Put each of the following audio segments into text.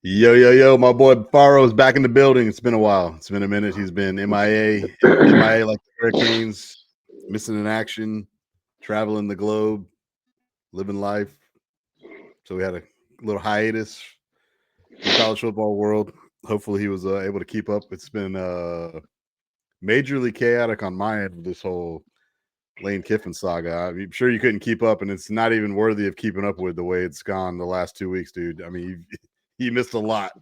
Yo, yo, yo, my boy Faro's back in the building. It's been a while. It's been a minute. He's been MIA like the Hurricanes, missing in action, traveling the globe, living life. So we had a little hiatus from college football world. Hopefully he was able to keep up. It's been majorly chaotic on my end with this whole Lane Kiffin saga. I'm sure you couldn't keep up, and it's not even worthy of keeping up with the way it's gone the last 2 weeks, dude. I mean, you missed a lot.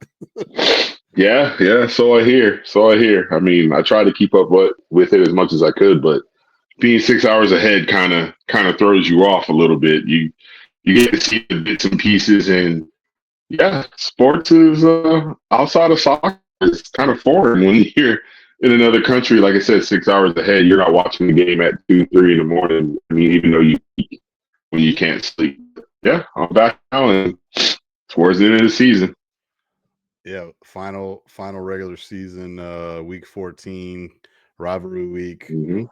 Yeah. So I hear. I mean, I try to keep up with it as much as I could, but being 6 hours ahead kind of throws you off a little bit. You get to see the bits and pieces, and yeah, sports is outside of soccer. It's kind of foreign when you're in another country. Like I said, 6 hours ahead, you're not watching the game at 2, 3 in the morning. I mean, even though when you can't sleep. Yeah, I'm back now, and towards the end of the season. Yeah, final regular season, week 14, rivalry week. Mm-hmm.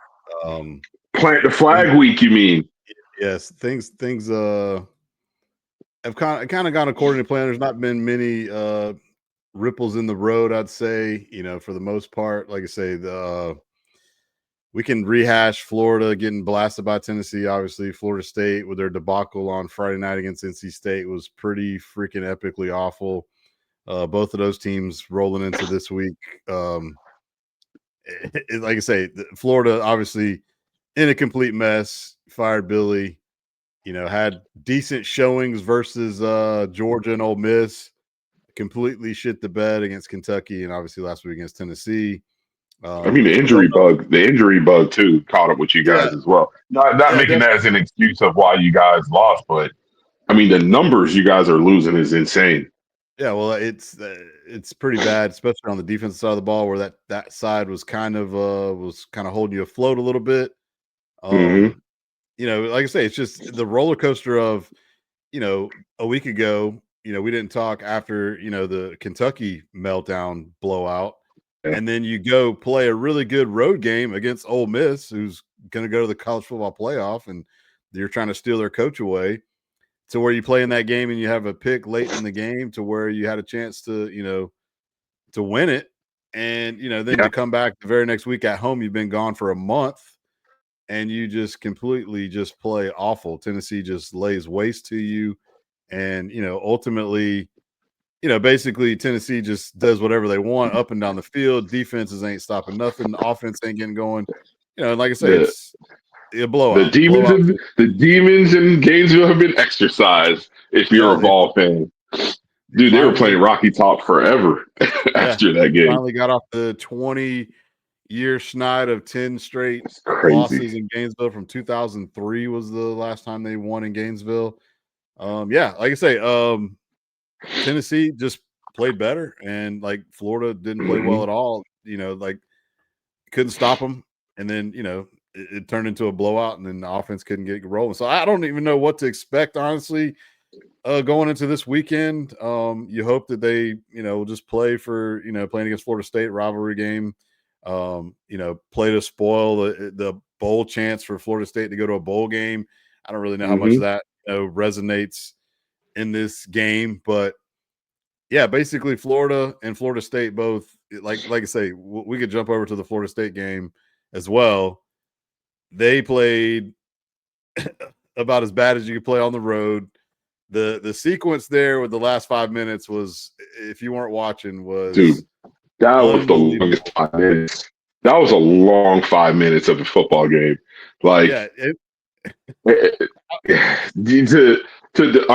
Um, Plant the things, flag week, you mean? yes, things have kind of gone according to plan. There's not been many ripples in the road, I'd say. For the most part, like I say, we can rehash Florida getting blasted by Tennessee. Obviously, Florida State with their debacle on Friday night against NC State was pretty freaking epically awful. Both of those teams rolling into this week. Like I say, Florida obviously in a complete mess. Fired Billy. Had decent showings versus Georgia and Ole Miss. Completely shit the bed against Kentucky, and obviously last week against Tennessee. I mean, the injury bug too caught up with you Yeah, guys as well. Not yeah, making that as an excuse of why you guys lost, but I mean, the numbers you guys are losing is insane. yeah. Well, it's pretty bad, especially on the defensive side of the ball, where that side was kind of holding you afloat a little bit. Mm-hmm. Um, like I say, it's just the roller coaster of, a week ago, we didn't talk after, the Kentucky meltdown blowout. Yeah. And then you go play a really good road game against Ole Miss, who's going to go to the college football playoff, and you're trying to steal their coach away, to where you play in that game and you have a pick late in the game to where you had a chance to win it. And, then Yeah. to come back the very next week at home, you've been gone for a month and you just completely just play awful. Tennessee just lays waste to you. And, ultimately, basically Tennessee just does whatever they want up and down the field. Defenses ain't stopping nothing. Offense ain't getting going. Like I say, The it's a blowout. Blowout. the demons in Gainesville have been exercised. If you're Yeah, a ball fan, they dude, they were finally, playing Rocky Top forever yeah, after that they game. finally got off the 20-year schneid of 10 straight It's crazy. losses in Gainesville. From 2003 was the last time they won in Gainesville. Yeah, like I say, Tennessee just played better, and like Florida didn't play well Mm-hmm. at all. Like couldn't stop them, and then it turned into a blowout, and then the offense couldn't get rolling. So I don't even know what to expect, honestly, going into this weekend. You hope that they will just play for playing against Florida State, rivalry game. Play to spoil the bowl chance for Florida State to go to a bowl game. I don't really know how much Mm-hmm. that resonates in this game, but yeah, basically Florida and Florida State both, like I say, we could jump over to the Florida State game as well. They played about as bad as you could play on the road. The sequence there with the last 5 minutes was, if you weren't watching, was Dude, that was the longest unbelievable. 5 minutes. That was a long 5 minutes of a football game. Like Yeah, all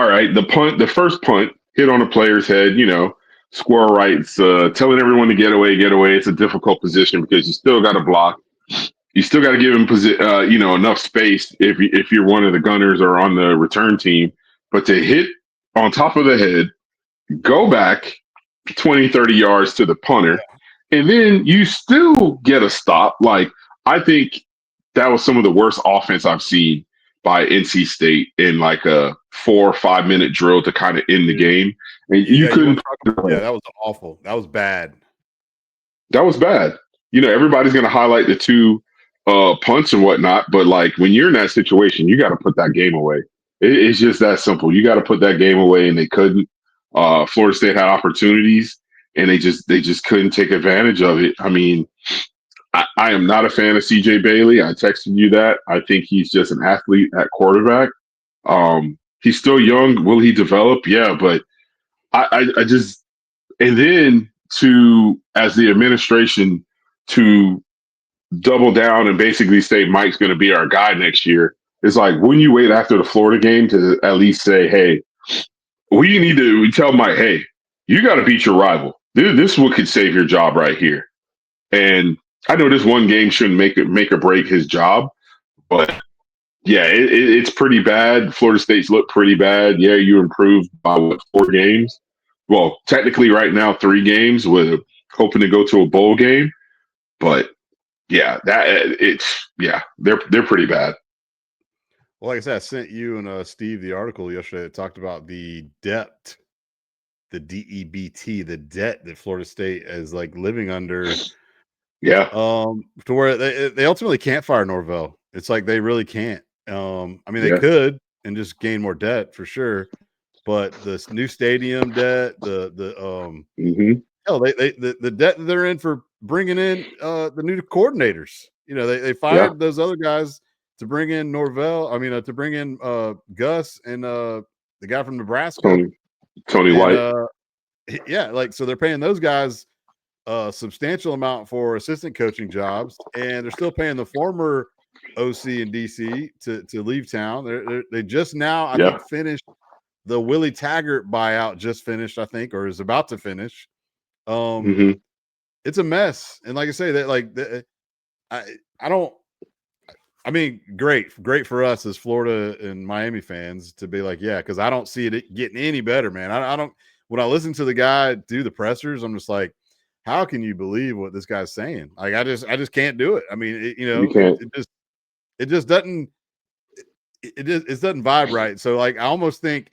right, the first punt hit on a player's head. Squirrel rights, telling everyone to get away, get away. It's a difficult position because you still got to block. You still got to give him enough space if you're one of the gunners or on the return team. But to hit on top of the head, go back 20, 30 yards to the punter, and then you still get a stop. Like, I think that was some of the worst offense I've seen by NC State in like a 4 or 5 minute drill to kind of end the game. And you yeah, you want couldn't. to talk about, yeah, that was awful. That was bad. That was bad. Everybody's going to highlight the two punts and whatnot, but like when you're in that situation, you got to put that game away. It's just that simple. You got to put that game away, and they couldn't. Florida State had opportunities, and they just couldn't take advantage of it. I mean, I am not a fan of CJ Bailey. I texted you that. I think he's just an athlete at quarterback. He's still young. Will he develop? Yeah, but I just, and then to, as the administration, to double down and basically say Mike's going to be our guy next year. It's like, wouldn't you wait after the Florida game to at least say, hey, we need to tell Mike, hey, you got to beat your rival. This is what could save your job right here. And I know this one game shouldn't make or break his job, but yeah, it's pretty bad. Florida State's looked pretty bad. Yeah, you improved by what, 4 games? Well, technically, right now, 3 games with hoping to go to a bowl game. But yeah, they're pretty bad. Well, like I said, I sent you and Steve the article yesterday that talked about the debt, the DEBT, the debt that Florida State is like living under. Yeah, To where they ultimately can't fire Norvell. It's like they really can't. I mean, they yeah. could and just gain more debt for sure, but this new stadium debt, Mm-hmm. hell, the debt that they're in for bringing in the new coordinators. You know, they Yeah. fired those other guys to bring in Norvell. I mean, to bring in Gus and the guy from Nebraska, Tony and White. yeah, like so they're paying those guys a substantial amount for assistant coaching jobs, and they're still paying the former OC and DC to leave town. They just now, I Yeah. think, finished the Willie Taggart buyout. Just finished, I think, or is about to finish. Mm-hmm. It's a mess, and like I say, that like I don't. I mean, great for us as Florida and Miami fans to be like, yeah, because I don't see it getting any better, man. I don't. When I listen to the guy do the pressers, I'm just like, how can you believe what this guy's saying? Like, I just can't do it. I mean, You can't. it just doesn't it doesn't vibe right. So like, I almost think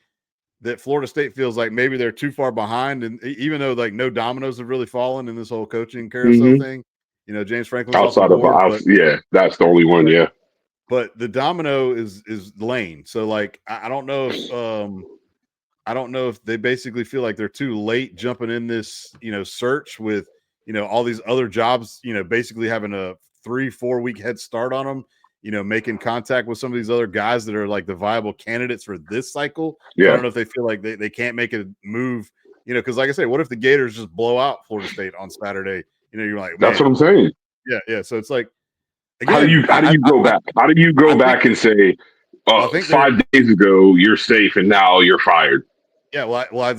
that Florida State feels like maybe they're too far behind, and even though like no dominoes have really fallen in this whole coaching carousel Mm-hmm. thing, you know, James Franklin's off the Outside of board, but yeah, that's the only one. Yeah. the domino is Lane. So like, I don't know if I don't know if they basically feel like they're too late jumping in this, you know, search with, you know, all these other jobs, you know, basically having a 3-4 week head start on them, you know, making contact with some of these other guys that are like the viable candidates for this cycle. So I Yeah. don't know if they feel like they can't make a move, you know, because like I say, what if the Gators just blow out Florida State on Saturday? You know, you're like, That's man, what I'm saying. yeah. So it's like, How do again, you how do you go back? How do you I go think back and say, I think they're 5 days ago you're safe and now you're fired? yeah. Well, I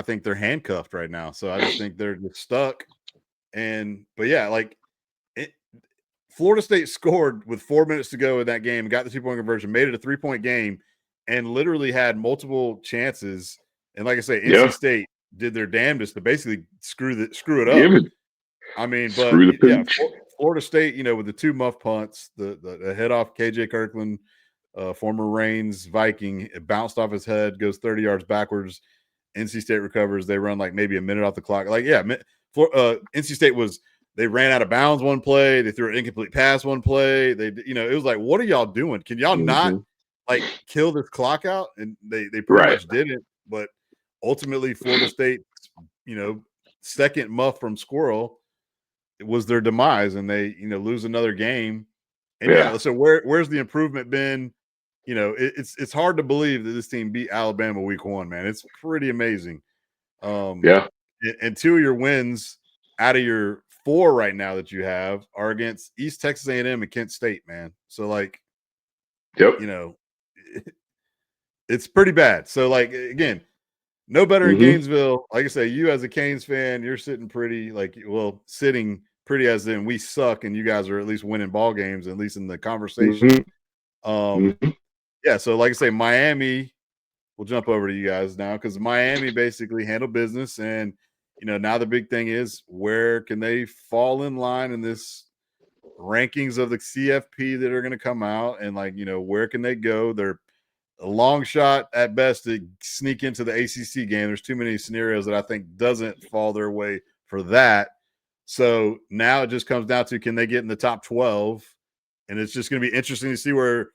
think they're handcuffed right now. So I just think they're just stuck. And but yeah, like it, Florida State scored with 4 minutes to go in that game, got the 2-point conversion, made it a 3-point game, and literally had multiple chances. And like I say, NC Yeah. State did their damnedest to basically screw it Give up. it. I mean, but Screw the yeah, pooch. Florida State, you know, with the 2 muff punts, the head off KJ Kirkland, former Reigns Viking, it bounced off his head, goes 30 yards backwards. NC State recovers. They run like maybe a minute off the clock. Like, yeah, NC State they ran out of bounds one play. They threw an incomplete pass one play. You know, it was like, what are y'all doing? Can y'all not Mm-hmm. like kill this clock out? And they pretty Right. much didn't. But ultimately, Florida State, you know, second muff from Squirrel, it was their demise, and they, you know, lose another game. And Yeah. yeah, so where's the improvement been? You know, it's hard to believe that this team beat Alabama week 1, man. It's pretty amazing. Um, Yeah. and 2 of your wins out of your 4 right now that you have are against East Texas A&M and Kent State, man. So like, Yep. you know, it's pretty bad. So like, again, no better in Mm-hmm. Gainesville. Like I say, you as a Canes fan, you're sitting pretty, like, well, sitting pretty as in we suck, and you guys are at least winning ball games, at least in the conversation. Mm-hmm. Mm-hmm. Yeah. So like I say, Miami. We'll jump over to you guys now because Miami basically handled business, and you know now the big thing is where can they fall in line in this rankings of the CFP that are going to come out, and like you know where can they go? They're a long shot at best to sneak into the ACC game. There's too many scenarios that I think doesn't fall their way for that. So now it just comes down to can they get in the top 12, and it's just going to be interesting to see where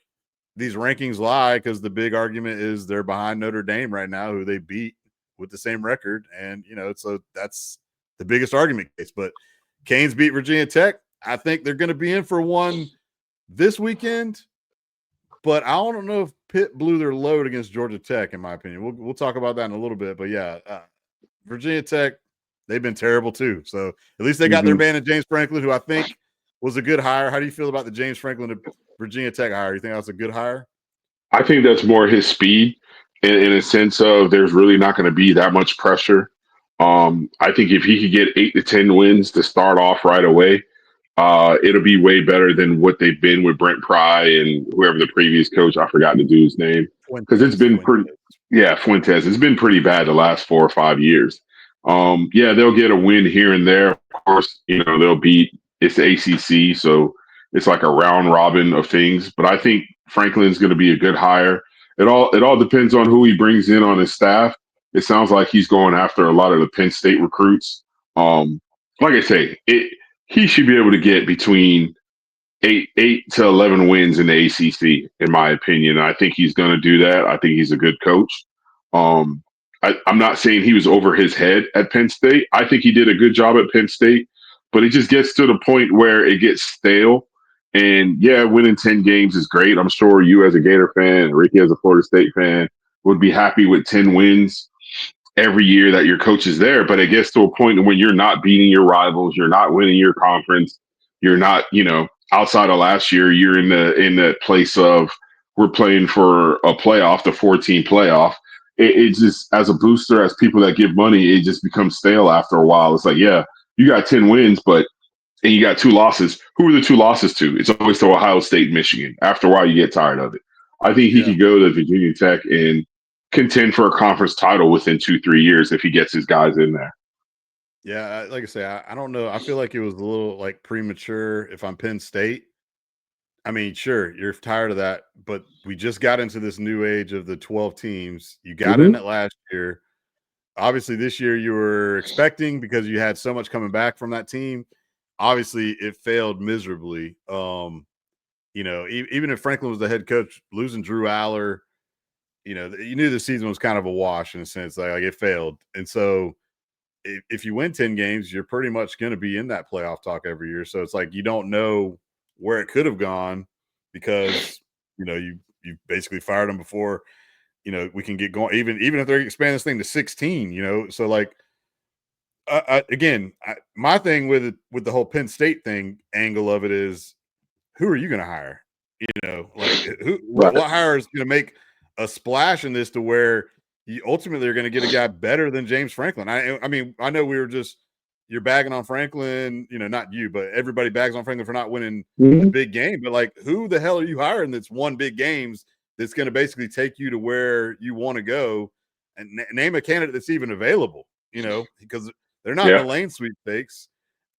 these rankings lie because the big argument is they're behind Notre Dame right now, who they beat with the same record. And, so that's the biggest argument case. But Canes beat Virginia Tech. I think they're going to be in for one this weekend. But I don't know if Pitt blew their load against Georgia Tech, in my opinion. We'll talk about that in a little bit. But, yeah, Virginia Tech, they've been terrible too. So at least they got their man in James Franklin, who I think was a good hire. How do you feel about the James Franklin to Virginia Tech hire? You think that was a good hire? I think that's more his speed in a sense of there's really not going to be that much pressure. I think if he could get 8 to 10 wins to start off right away, it'll be way better than what they've been with Brent Pry and whoever the previous coach, I forgot the dude's name, because it's been pretty, Fuentes. It's been pretty bad the last 4 or 5 years. They'll get a win here and there. Of course, they'll beat, it's the ACC, so it's like a round robin of things. But I think Franklin's going to be a good hire. It all depends on who he brings in on his staff. It sounds like he's going after a lot of the Penn State recruits. Like I say, he should be able to get between 8 to 11 wins in the ACC, in my opinion. I think he's going to do that. I think he's a good coach. I'm not saying he was over his head at Penn State. I think he did a good job at Penn State, but it just gets to the point where it gets stale. And yeah, winning 10 games is great. I'm sure you as a Gator fan, and Ricky as a Florida State fan, would be happy with 10 wins every year that your coach is there. But it gets to a point when you're not beating your rivals, you're not winning your conference, you're not, outside of last year, you're in the place of we're playing for a playoff, the 14 playoff. It just, as a booster, as people that give money, it just becomes stale after a while. It's like, yeah, you got 10 wins, and you got 2 losses. Who are the 2 losses to? It's always to Ohio State, Michigan. After a while, you get tired of it. I think he could go to Virginia Tech and contend for a conference title within 2-3 years if he gets his guys in there. Yeah, like I say, I don't know. I feel like it was a little like premature if I'm Penn State. I mean, sure, you're tired of that, but we just got into this new age of the 12 teams. You got in it last year. Obviously, this year you were expecting because you had so much coming back from that team. Obviously, it failed miserably. Even if Franklin was the head coach, losing Drew Aller, you knew the season was kind of a wash in a sense. Like it failed. And so if you win 10 games, you're pretty much going to be in that playoff talk every year. So it's like you don't know where it could have gone because, you basically fired them before, we can get going. Even if they're expanding this thing to 16, so like, my thing with the whole Penn State thing angle of it is, who are you going to hire? What hire is going to make a splash in this to where you ultimately are going to get a guy better than James Franklin? I mean, I know you're bagging on Franklin, not you, but everybody bags on Franklin for not winning the big game. But like, who the hell are you hiring that's won big games that's going to basically take you to where you want to go? And name a candidate that's even available, because they're not in the lane sweepstakes.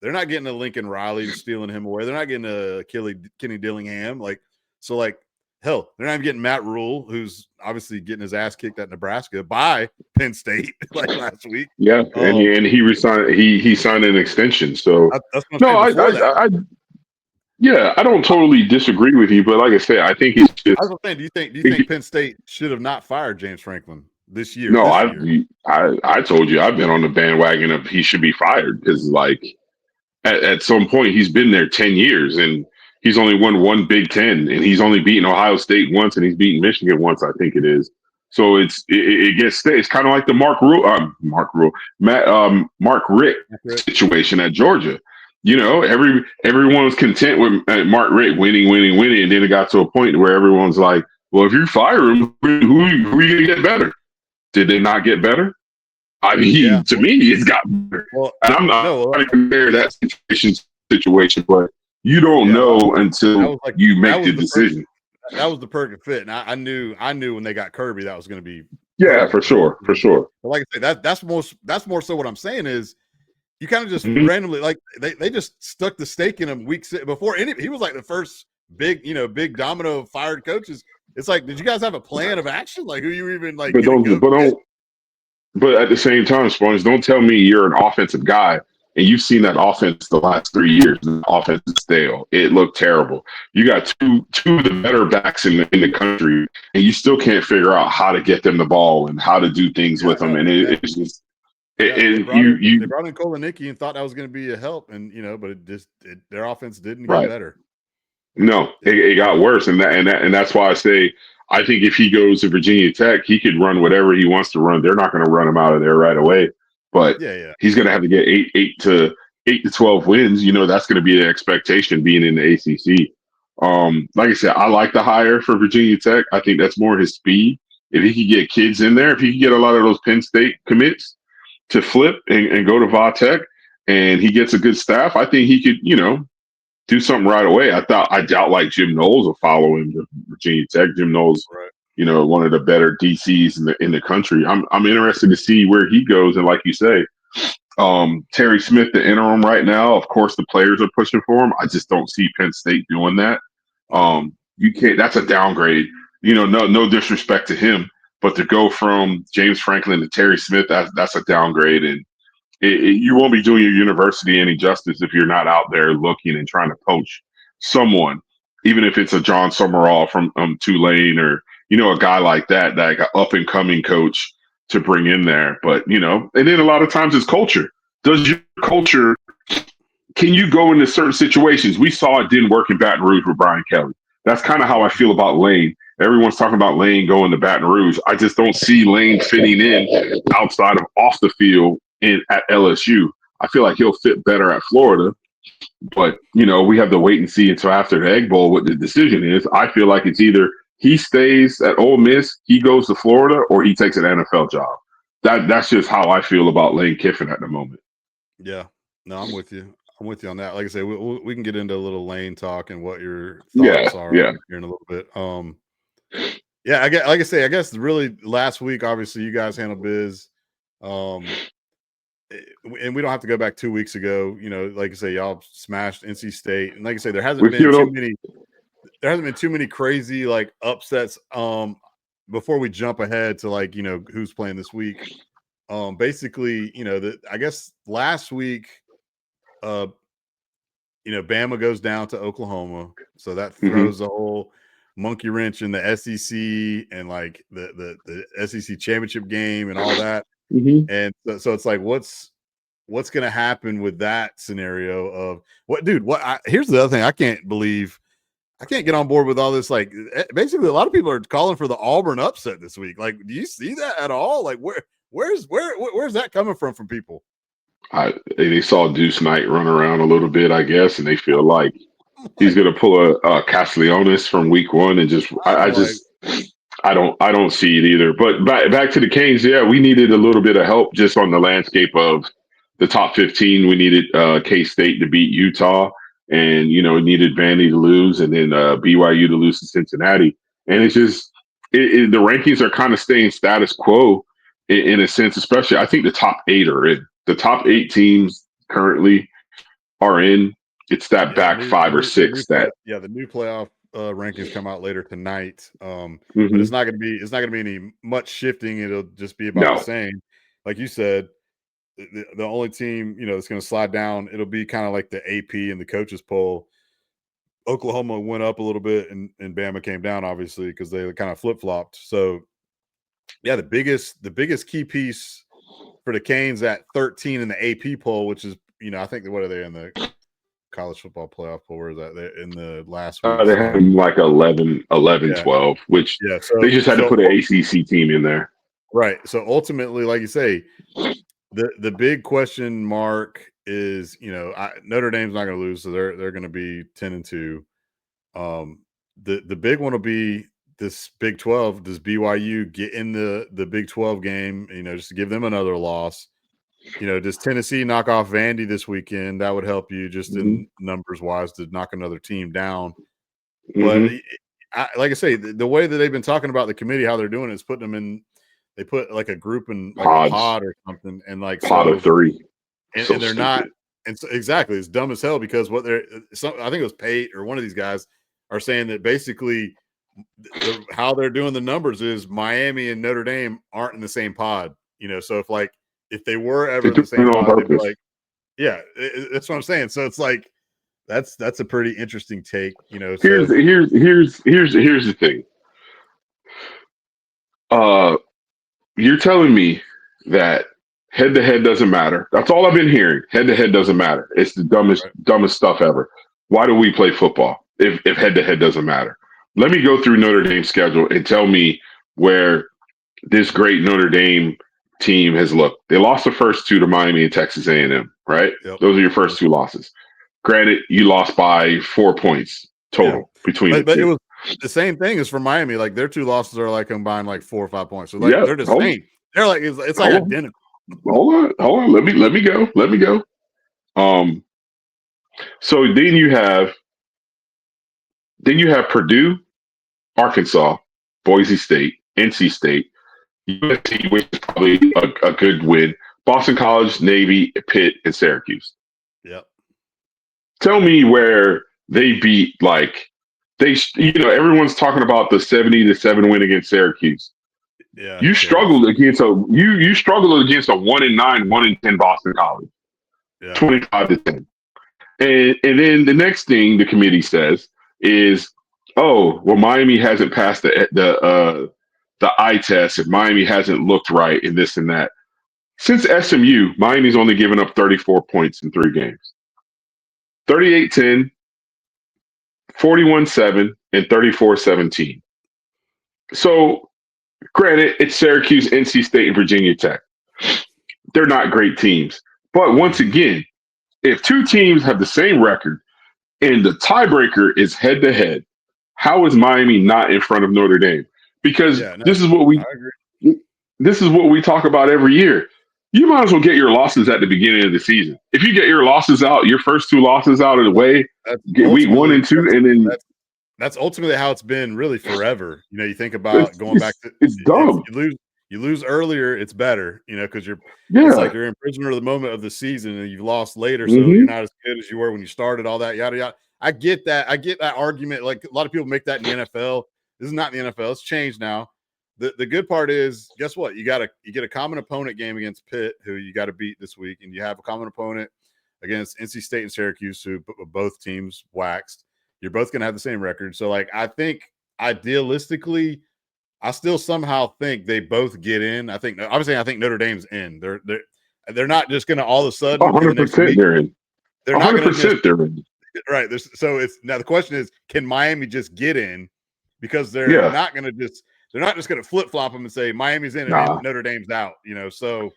They're not getting a Lincoln Riley stealing him away. They're not getting a Kenny Dillingham. Hell, they're not even getting Matt Rule, who's obviously getting his ass kicked at Nebraska by Penn State like last week. Yeah, and he resigned. He signed an extension. So that's what I'm saying. I don't totally disagree with you, but like I said, I think it's just. I was saying, do you think Penn State should have not fired James Franklin this year? No, I told you I've been on the bandwagon of he should be fired because like at some point he's been there 10 years and he's only won 1 Big Ten and he's only beaten Ohio State once and he's beaten Michigan once, I think it is. So it gets it's kind of like the Mark Richt situation at Georgia. Everyone was content with Mark Richt winning, and then it got to a point where everyone's like, "Well, if you fire him, who are you going to get better?" Did they not get better? I mean, to me, it's got better. Well, and I'm not trying to compare that situation, but you don't know until you make the decision. That was the perfect fit, and I knew when they got Kirby that was going to be. Yeah, for sure. But like I said, that's more so what I'm saying is you kind of just randomly like they just stuck the stake in him weeks before he was like the first big domino of fired coaches. It's like, did you guys have a plan of action? Like, who you even like? But at the same time, Sponge, don't tell me you're an offensive guy And you've seen that offense the last 3 years. The offense is stale. It looked terrible. You got two of the better backs in the country, and you still can't figure out how to get them the ball and how to do things with them. And it's just they you brought in Kolonicki and thought that was going to be a help, and but their offense didn't get right. better. No, it got worse, and that's why I say I think if he goes to Virginia Tech, he could run whatever he wants to run. They're not going to run him out of there right away, but he's going to have to get 8 to 12 wins. That's going to be the expectation being in the ACC. Like I said, I like the hire for Virginia Tech. I think that's more his speed. If he could get kids in there, if he could get a lot of those Penn State commits to flip and go to Va Tech, and he gets a good staff, I think he could, do something right away. I doubt like Jim Knowles will follow him to Virginia Tech. Jim Knowles, one of the better DCs in the country. I'm interested to see where he goes. And like you say, Terry Smith, the interim right now, of course the players are pushing for him. I just don't see Penn State doing that. You can't. That's a downgrade. No disrespect to him, but to go from James Franklin to Terry Smith, that's a downgrade. And you won't be doing your university any justice if you're not out there looking and trying to poach someone, even if it's a John Summerall from Tulane or a guy like that up and coming coach to bring in there. But and then a lot of times it's culture. Does your culture? Can you go into certain situations? We saw it didn't work in Baton Rouge with Brian Kelly. That's kind of how I feel about Lane. Everyone's talking about Lane going to Baton Rouge. I just don't see Lane fitting in outside of off the field at LSU. I feel like he'll fit better at Florida, but we have to wait and see until after the Egg Bowl what the decision is. I feel like it's either he stays at Ole Miss, he goes to Florida, or he takes an NFL job. That's just how I feel about Lane Kiffin at the moment. Yeah, no, I'm with you. I'm with you on that. Like I say, we can get into a little Lane talk and what your thoughts are here in a little bit. I guess, like I say, I guess really last week, obviously you guys handled biz. And we don't have to go back 2 weeks ago. Like I say, y'all smashed NC State, and like I say, there hasn't been too many crazy like upsets. Before we jump ahead to like who's playing this week, basically I guess last week, Bama goes down to Oklahoma, so that throws the whole monkey wrench in the SEC and like the SEC championship game and all that. And so it's like, what's going to happen with that scenario of here's the other thing. I can't get on board with all this. Like basically a lot of people are calling for the Auburn upset this week. Like, do you see that at all? Like where's that coming from people? They saw Deuce Knight run around a little bit, I guess, and they feel like he's going to pull a Castellanos from week one and just, I don't see it either. But back to the Canes, we needed a little bit of help just on the landscape of the top 15. We needed K-State to beat Utah, and we needed Vandy to lose, and then BYU to lose to Cincinnati. And it's just the rankings are kind of staying status quo in a sense. Especially, I think the top 8 are in. The top 8 teams currently are in. It's that back 5 or 6 that the new playoff rankings come out later tonight. But it's not going to be any much shifting. It'll just be about the same. Like you said, the only team that's going to slide down, it'll be kind of like the AP and the coaches poll. Oklahoma went up a little bit, and Bama came down, obviously, because they kind of flip flopped. So the biggest key piece for the Canes at 13 in the AP poll, which is I think what are they in the college football playoff poll? Where is that? They're in the last week. They had like 11, 12, which so they just had to put an ACC team in there. Right. So ultimately, like you say, the big question mark is, Notre Dame's not going to lose, so they're going to be 10-2. The big one will be this Big 12. Does BYU get in the Big 12 game? Just to give them another loss. Does Tennessee knock off Vandy this weekend? That would help you just in numbers wise to knock another team down. But like I say, the way that they've been talking about the committee, how they're doing it is putting them in. They put like a group in like a pod or something, and like pod of 3, and they're not. And so, exactly, it's dumb as hell because what I think it was Pate or one of these guys are saying that basically how they're doing the numbers is Miami and Notre Dame aren't in the same pod. So if they were ever in the same pod, they'd be like, Yeah, that's what I'm saying. So it's like that's a pretty interesting take, you know. Here's So the thing. You're telling me that head to head doesn't matter. That's all I've been hearing. Head to head doesn't matter. It's the right. dumbest stuff ever. Why do we play football if head to head doesn't matter? Let me go through Notre Dame's schedule and tell me where this great Notre Dame team has looked. They lost the first two to Miami and Texas A&M, right? Yep. Those are your first two losses. Granted, you lost by 4 points total between the But it two. was the same thing as for Miami. Like their two losses are like combined like 4 or 5 points. So like Yeah, they're the same. They're like it's like hold on, identical. hold on. Let me go. Um, so then you have Purdue, Arkansas, Boise State, NC State, USC, which is probably a good win. Boston College, Navy, Pitt, and Syracuse. Yep. Tell me where they beat everyone's talking about the 70-7 win against Syracuse. Yeah. You struggled against you struggled against a 1-9, 1-10 Boston College, Yeah. 25-10. And then the next thing the committee says is, oh, well, Miami hasn't passed the eye test, and Miami hasn't looked right, and this and that. Since SMU, Miami's only given up 34 points in 3 games. 38-10, 41-7, and 34-17. So, granted, it's Syracuse, NC State, and Virginia Tech. They're not great teams. But once again, if two teams have the same record and the tiebreaker is head to head, how is Miami not in front of Notre Dame? Because this is what we talk about every year. You might as well get your losses at the beginning of the season. If you get your losses out, your first 2 losses out of the way, get week 1 and 2, and then that's ultimately how it's been really forever. You know, you think about going back to it's dumb. You lose earlier, it's better, you know, because it's like you're in prisoner of the moment of the season and you've lost later, so you're not as good as you were when you started, all that, yada yada. I get that. I get that argument. Like a lot of people make that in the NFL. This is not in the NFL. It's changed now. The good part is, guess what? You get a common opponent game against Pitt, who you got to beat this week, and you have a common opponent against NC State and Syracuse, who both teams waxed. You're both going to have the same record. So, like, I think idealistically, I still somehow think they both get in. I think Notre Dame's in. They're not just going to all of a sudden 100% they're in. They're not going to 100% they're in. Right. So it's now the question is, can Miami just get in? Because they're not going to just going to flip flop them and say Miami's in and Notre Dame's out. You know. So,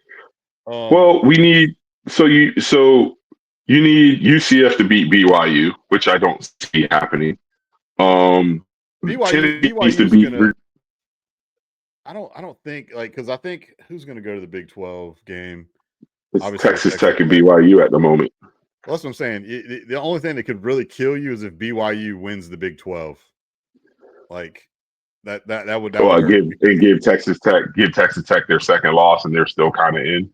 well, we need you need UCF to beat BYU, which I don't see happening. BYU needs to beat. I don't think because I think who's going to go to the Big 12 game? It's Texas Tech and BYU at the moment. Well, that's what I'm saying. The only thing that could really kill you is if BYU wins the Big 12. Like that would give Texas Tech their second loss and they're still kind of in.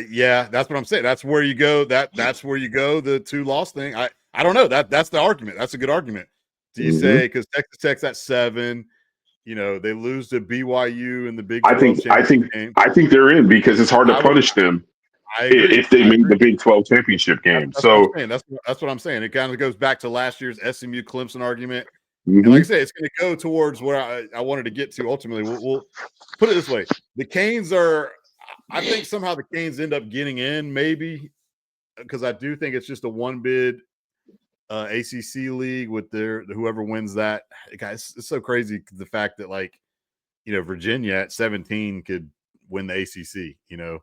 Yeah, that's what I'm saying. That's where you go. That's where you go. The 2-loss thing. I don't know. That's the argument. That's a good argument. Do you say because Texas Tech's at 7? You know, they lose to BYU in the Big 12 championship game. I think they're in because it's hard to punish them if they make the Big 12 championship game. That's what I'm saying. That's what I'm saying. It kind of goes back to last year's SMU Clemson argument. And like I said, it's going to go towards where I wanted to get to ultimately. We'll put it this way. The Canes I think somehow the Canes end up getting in maybe because I do think it's just a 1-bid ACC league with whoever wins that. Guys, it's so crazy the fact that Virginia at 17 could win the ACC, you know,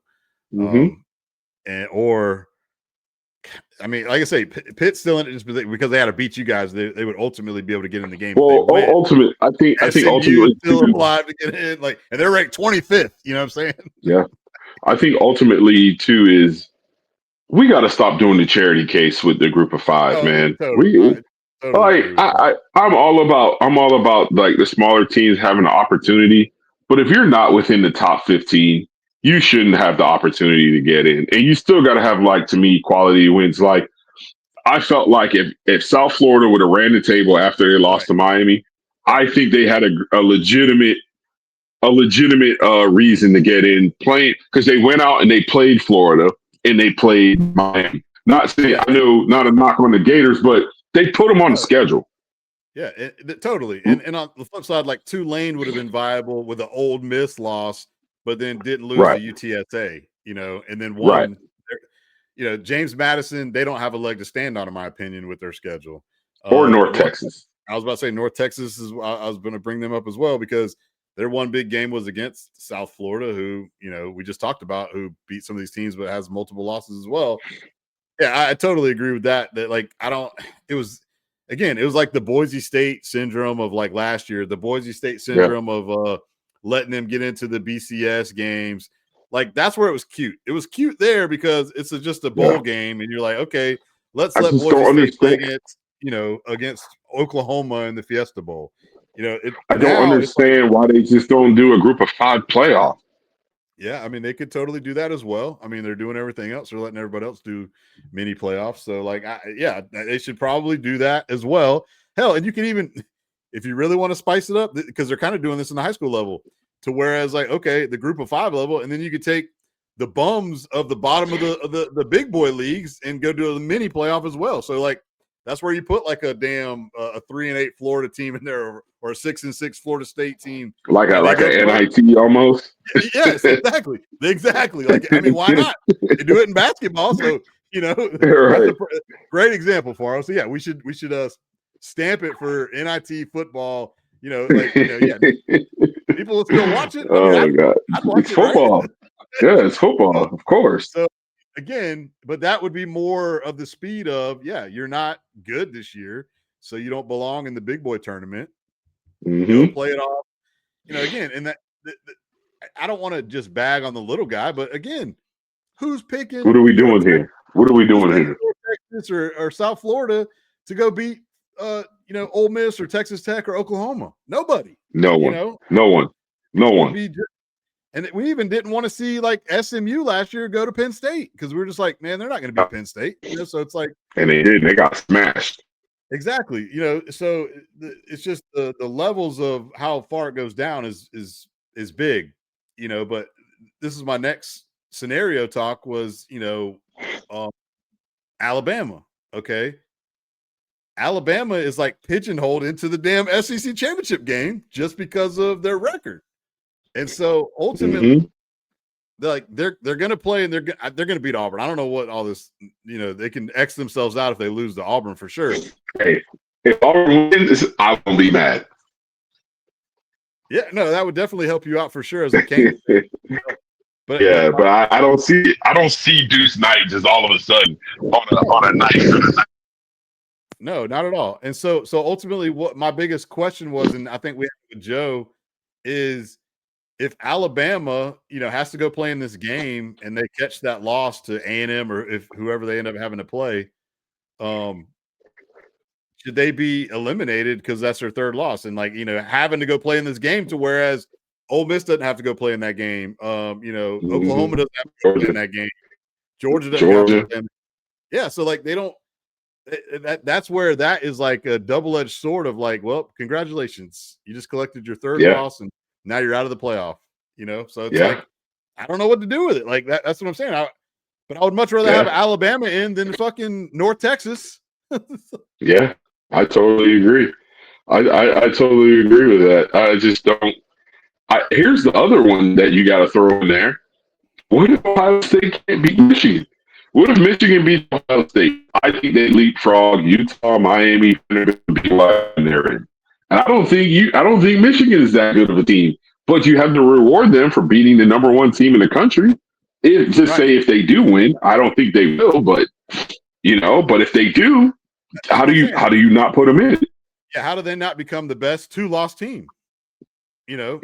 I mean, like I say, Pitt's still in it just because they had to beat you guys. They would ultimately be able to get in the game. Well, I think ultimately still alive to get in, and they're ranked 25th. You know what I'm saying? Yeah, I think ultimately too is we got to stop doing the charity case with the group of 5, man. I'm all about like the smaller teams having the opportunity, but if you're not within the top 15. You shouldn't have the opportunity to get in. And you still got to have, to me, quality wins. Like, I felt like if South Florida would have ran the table after they lost to Miami, I think they had a legitimate reason to get in playing because they went out and they played Florida and they played Miami. Not saying I know not a knock on the Gators, but they put them on the schedule. Yeah, totally. And on the flip side, like Tulane would have been viable with an Ole Miss loss, but then didn't lose Right. to UTSA, and then Right. won. James Madison, they don't have a leg to stand on, in my opinion, with their schedule. Or North Texas. I was about to say North Texas I was going to bring them up as well because their one big game was against South Florida, who we just talked about, who beat some of these teams but has multiple losses as well. Yeah, I totally agree with that. That like it was like the Boise State syndrome of like last year, the Boise State syndrome of letting them get into the BCS games. Like that's where it was cute. It was cute there because it's just a bowl game, and you're like, okay, let's let Boise State play against Oklahoma in the Fiesta Bowl. I don't understand why they just don't do a group of 5 playoff. Yeah, I mean, they could totally do that as well. I mean, they're doing everything else. They're letting everybody else do mini playoffs. So, like, they should probably do that as well. Hell, and you can even, if you really want to spice it up, because they're kind of doing this in the high school level, to whereas, like, okay, the group of 5 level, and then you could take the bums of the bottom of the big boy leagues and go do a mini playoff as well. So, like, that's where you put like a damn a 3-8 Florida team in there, or a 6-6 Florida State team, like an NIT almost. Yes, exactly. Like, I mean, why not? They do it in basketball, so right. that's a great example for us. So yeah, we should stamp it for NIT football. People will still watch it. God, it's football. Right? Yeah, it's football, of course. So again, but that would be more of the speed of you're not good this year, so you don't belong in the big boy tournament. Go play it off. Again, and that I don't want to just bag on the little guy, but again, who's picking? What are we doing here? What are we doing here? Texas or South Florida to go beat Ole Miss or Texas Tech or Oklahoma? Nobody. No one. No one. And we even didn't want to see like SMU last year go to Penn State because we were just like, man, they're not going to beat Penn State. So it's like, and they did. They got smashed. Exactly. So it's just the levels of how far it goes down is big. But this is my next scenario talk was Alabama. Okay. Alabama is like pigeonholed into the damn SEC championship game just because of their record. And so ultimately they're going to play and they're going to beat Auburn. I don't know what all this, they can X themselves out if they lose to Auburn for sure. Hey, if Auburn wins, I won't be mad. Yeah, no, that would definitely help you out for sure as a king. But I don't see Deuce Knight just all of a sudden on a night. No, not at all. And so ultimately what my biggest question was, and I think we have with Joe, is if Alabama, has to go play in this game and they catch that loss to A&M or if whoever they end up having to play, should they be eliminated because that's their third loss? And having to go play in this game to whereas Ole Miss doesn't have to go play in that game. Oklahoma doesn't have to go play in that game. Georgia doesn't have to play in. Yeah, so like they don't. That's where that is like a double-edged sword of like, well, congratulations, you just collected your third loss and now you're out of the playoff. So it's like I don't know what to do with it. Like that's what I'm saying. But I would much rather have Alabama in than fucking North Texas. Yeah, I totally agree. I totally agree with that. I just don't. Here's the other one that you got to throw in there. What if Ohio State can't beat Michigan? What if Michigan beats Ohio State? I think they leapfrog Utah, Miami, and they're in. And I don't think Michigan is that good of a team. But you have to reward them for beating the number 1 team in the country. Say if they do win, I don't think they will, but but if they do, how do you not put them in? Yeah, how do they not become the best 2-loss team? So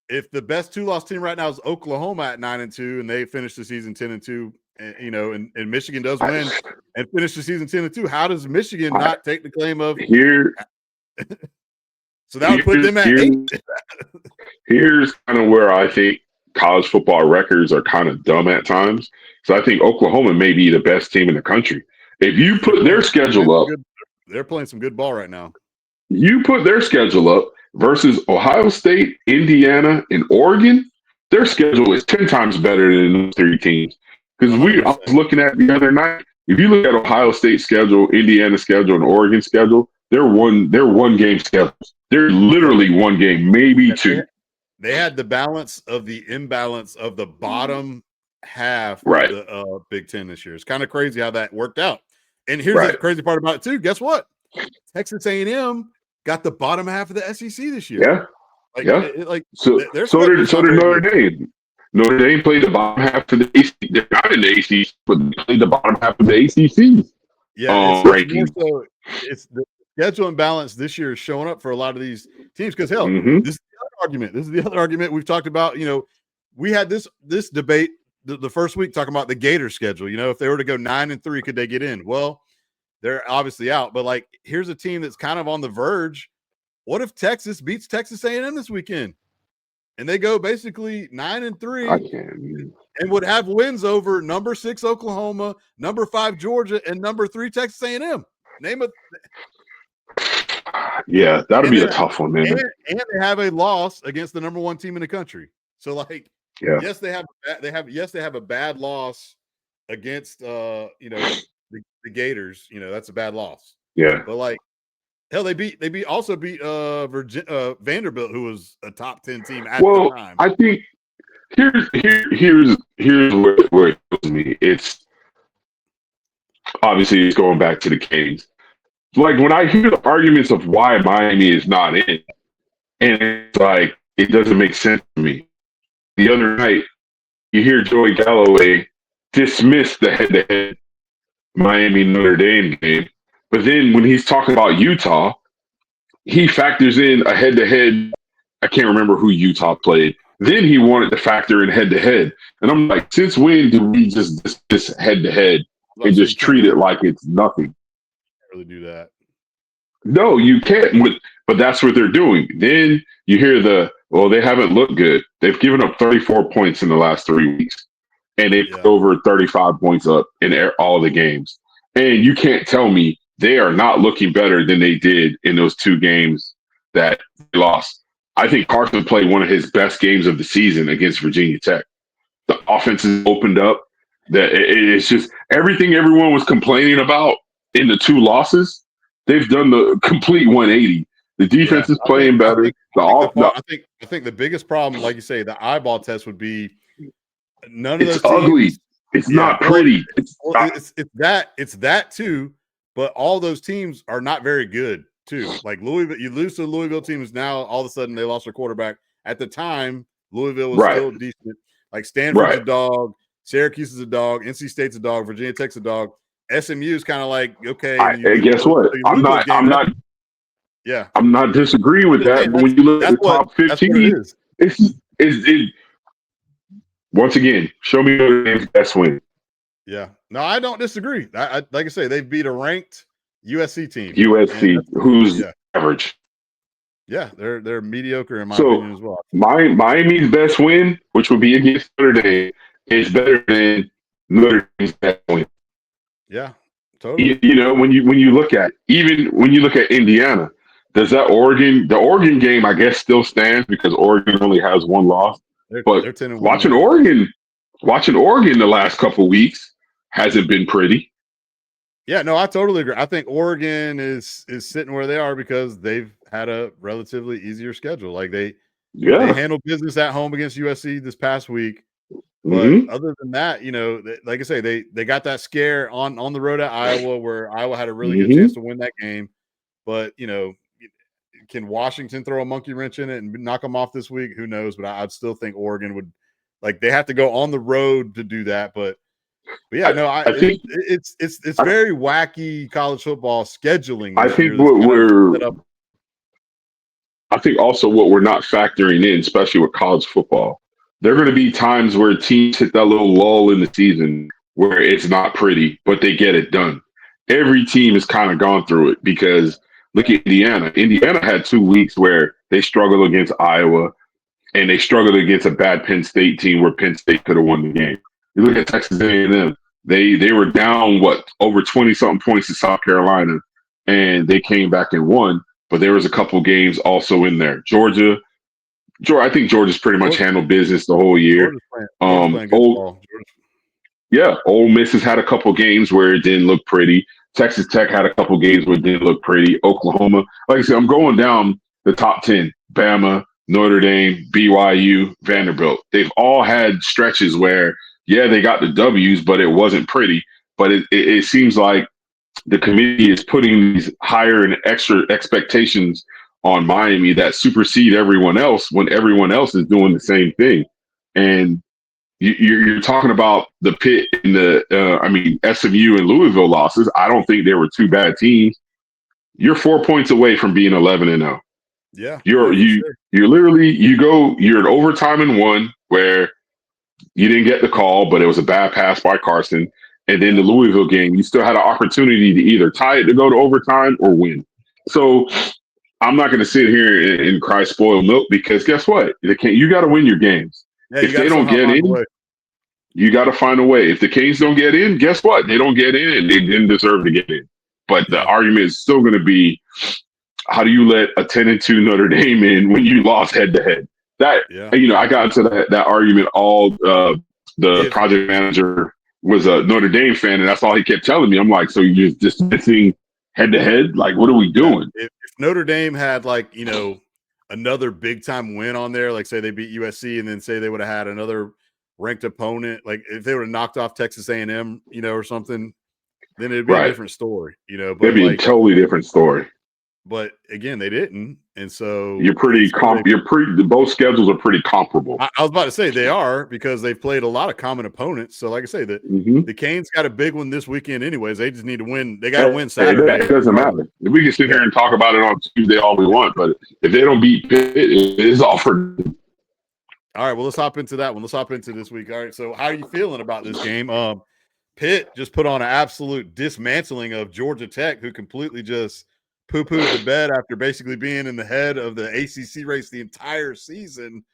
if the best 2-loss team right now is Oklahoma at 9-2 and they finish the season 10-2, and Michigan does win and finish the season 10-2, how does Michigan not take the claim of here? So that would put them at 8. Here's kind of where I think college football records are kind of dumb at times. So I think Oklahoma may be the best team in the country. If you put their schedule up, they're playing some good ball right now. You put their schedule up versus Ohio State, Indiana, and Oregon. Their schedule is 10 times better than those 3 teams. Because I was looking at the other night. If you look at Ohio State schedule, Indiana schedule, and Oregon schedule, they're one game schedules. They're literally one game, maybe two. They had the balance of the imbalance of the bottom half Right. of the Big Ten this year. It's kind of crazy how that worked out. And here's the crazy part about it too. Guess what? Texas A&M got the bottom half of the SEC this year. So did Notre Dame. Notre Dame played the bottom half of the ACC. They're not in the ACC, but they played the bottom half of the ACC. Yeah, it's the schedule imbalance this year is showing up for a lot of these teams because hell, this is the other argument. This is the other argument we've talked about. You know, we had this debate the first week talking about the Gators schedule. You know, if they were to go 9-3, could they get in? Well, they're obviously out. But like, here's a team that's kind of on the verge. What if Texas beats Texas A&M this weekend, and they go basically 9-3, and would have wins over number 6 Oklahoma, number 5 Georgia, and number 3 Texas A&M? Name it. Yeah, that'd be a tough one, man. And they have a loss against the number 1 team in the country. So, like, yes, they have a bad loss against the Gators. You know, that's a bad loss. Yeah, but like, hell, they also beat Vanderbilt, who was a top 10 team at the time. I think here's where it goes to me. It's obviously it's going back to the Canes. Like when I hear the arguments of why Miami is not in, and it's like it doesn't make sense to me. The other night, you hear Joey Galloway dismiss the head-to-head Miami Notre Dame game, but then when he's talking about Utah, he factors in a head-to-head. I can't remember who Utah played. Then he wanted to factor in head-to-head, and I'm like, since when do we just dismiss head-to-head and just treat it like it's nothing? Really do that. No, you can't. But that's what they're doing. Then you hear they haven't looked good. They've given up 34 points in the last 3 weeks, and they put over 35 points up in all the games. And you can't tell me they are not looking better than they did in those 2 games that they lost. I think Carson played one of his best games of the season against Virginia Tech. The offense is opened up. It's just everything everyone was complaining about in the 2 losses. They've done the complete 180. The defense is playing better. I think the biggest problem, like you say, the eyeball test would be none of those teams. Ugly. It's not pretty. It's that too, but all those teams are not very good too. Like Louisville, you lose to the Louisville teams now. All of a sudden, they lost their quarterback. At the time, Louisville was still decent. Like Stanford's a dog, Syracuse is a dog, NC State's a dog, Virginia Tech's a dog. SMU is kind of like okay. Guess what? I'm not disagreeing with that. But when you look at the top 15, it's once again, show me Notre Dame's best win. Yeah, no, I don't disagree. Like I say, they've beat a ranked USC team. USC, who's average. Yeah, they're mediocre in my opinion as well. Miami's best win, which would be against Notre Dame, is better than Notre Dame's best win. Yeah, totally. You know, when you look at Indiana, does that the Oregon game, I guess, still stands because Oregon only has 1 loss. They're watching Oregon the last couple of weeks hasn't been pretty. Yeah, no, I totally agree. I think Oregon is sitting where they are because they've had a relatively easier schedule. Like they handled business at home against USC this past week. But other than that, you know, like I say, they got that scare on the road at Iowa where Iowa had a really good chance to win that game. But, you know, can Washington throw a monkey wrench in it and knock them off this week? Who knows? But I'd still think Oregon would they have to go on the road to do that. But yeah, no, I think it's very wacky college football scheduling. I think also what we're not factoring in, especially with college football, there are going to be times where teams hit that little lull in the season where it's not pretty, but they get it done. Every team has kind of gone through it because look at Indiana. Indiana had 2 weeks where they struggled against Iowa and they struggled against a bad Penn State team where Penn State could have won the game. You look at Texas A&M. They were down, over 20-something points to South Carolina, and they came back and won. But there was a couple games also in there. Georgia, I think Georgia's pretty much handled business the whole year. Yeah, Ole Miss has had a couple games where it didn't look pretty. Texas Tech had a couple games where it didn't look pretty. Oklahoma, like I said, I'm going down the top 10. Bama, Notre Dame, BYU, Vanderbilt. They've all had stretches where, yeah, they got the W's, but it wasn't pretty. But it seems like the committee is putting these higher and extra expectations on Miami that supersede everyone else when everyone else is doing the same thing. And you're talking about the Pitt and SMU and Louisville losses. I don't think they were two bad teams. You're 4 points away from being 11-0. Yeah, You're for you sure. you're you're in overtime in one where you didn't get the call, but it was a bad pass by Carson. And then the Yeah, Louisville game, you still had an opportunity to either tie it to go to overtime or win. So I'm not going to sit here and cry spoiled milk because guess what? You got to win your games. yeah. You If got they to don't somehow get find a in, way. you got to find a way. If the Canes don't get in, guess what? They don't get in. They didn't deserve to get in. But the Yeah, argument is still going to be, how do you let a 10-2 Notre Dame in when you lost head to head? That yeah. I got into that argument. All the If project manager was a Notre Dame fan, and that's all he kept telling me. I'm like, so you're just dismissing head to head? Like, what are we yeah, doing? if Notre Dame had another big time win on there, like say they beat USC, and then say they would have had another ranked opponent, like if they would have knocked off Texas A&M, or something, then it'd be a Right? different story, It'd But be a totally different story. but again, they didn't, and so You're pretty it's going to be. both schedules are pretty comparable. I was about to say they are because they've played a lot of common opponents. So, like I say, Mm-hmm. the Canes got a big one this weekend, anyways. They just need to win. They got to It, win Saturday. it doesn't Regardless. matter. We can sit Yeah. here and talk about it on Tuesday all we want, but if they don't beat Pitt, it is all for. All right. Well, let's hop into that one. Let's hop into this week. All right. So, how are you feeling about this game? Pitt just put on an absolute dismantling of Georgia Tech, who completely just poo-pooed the bed after basically being in the head of the ACC race the entire season,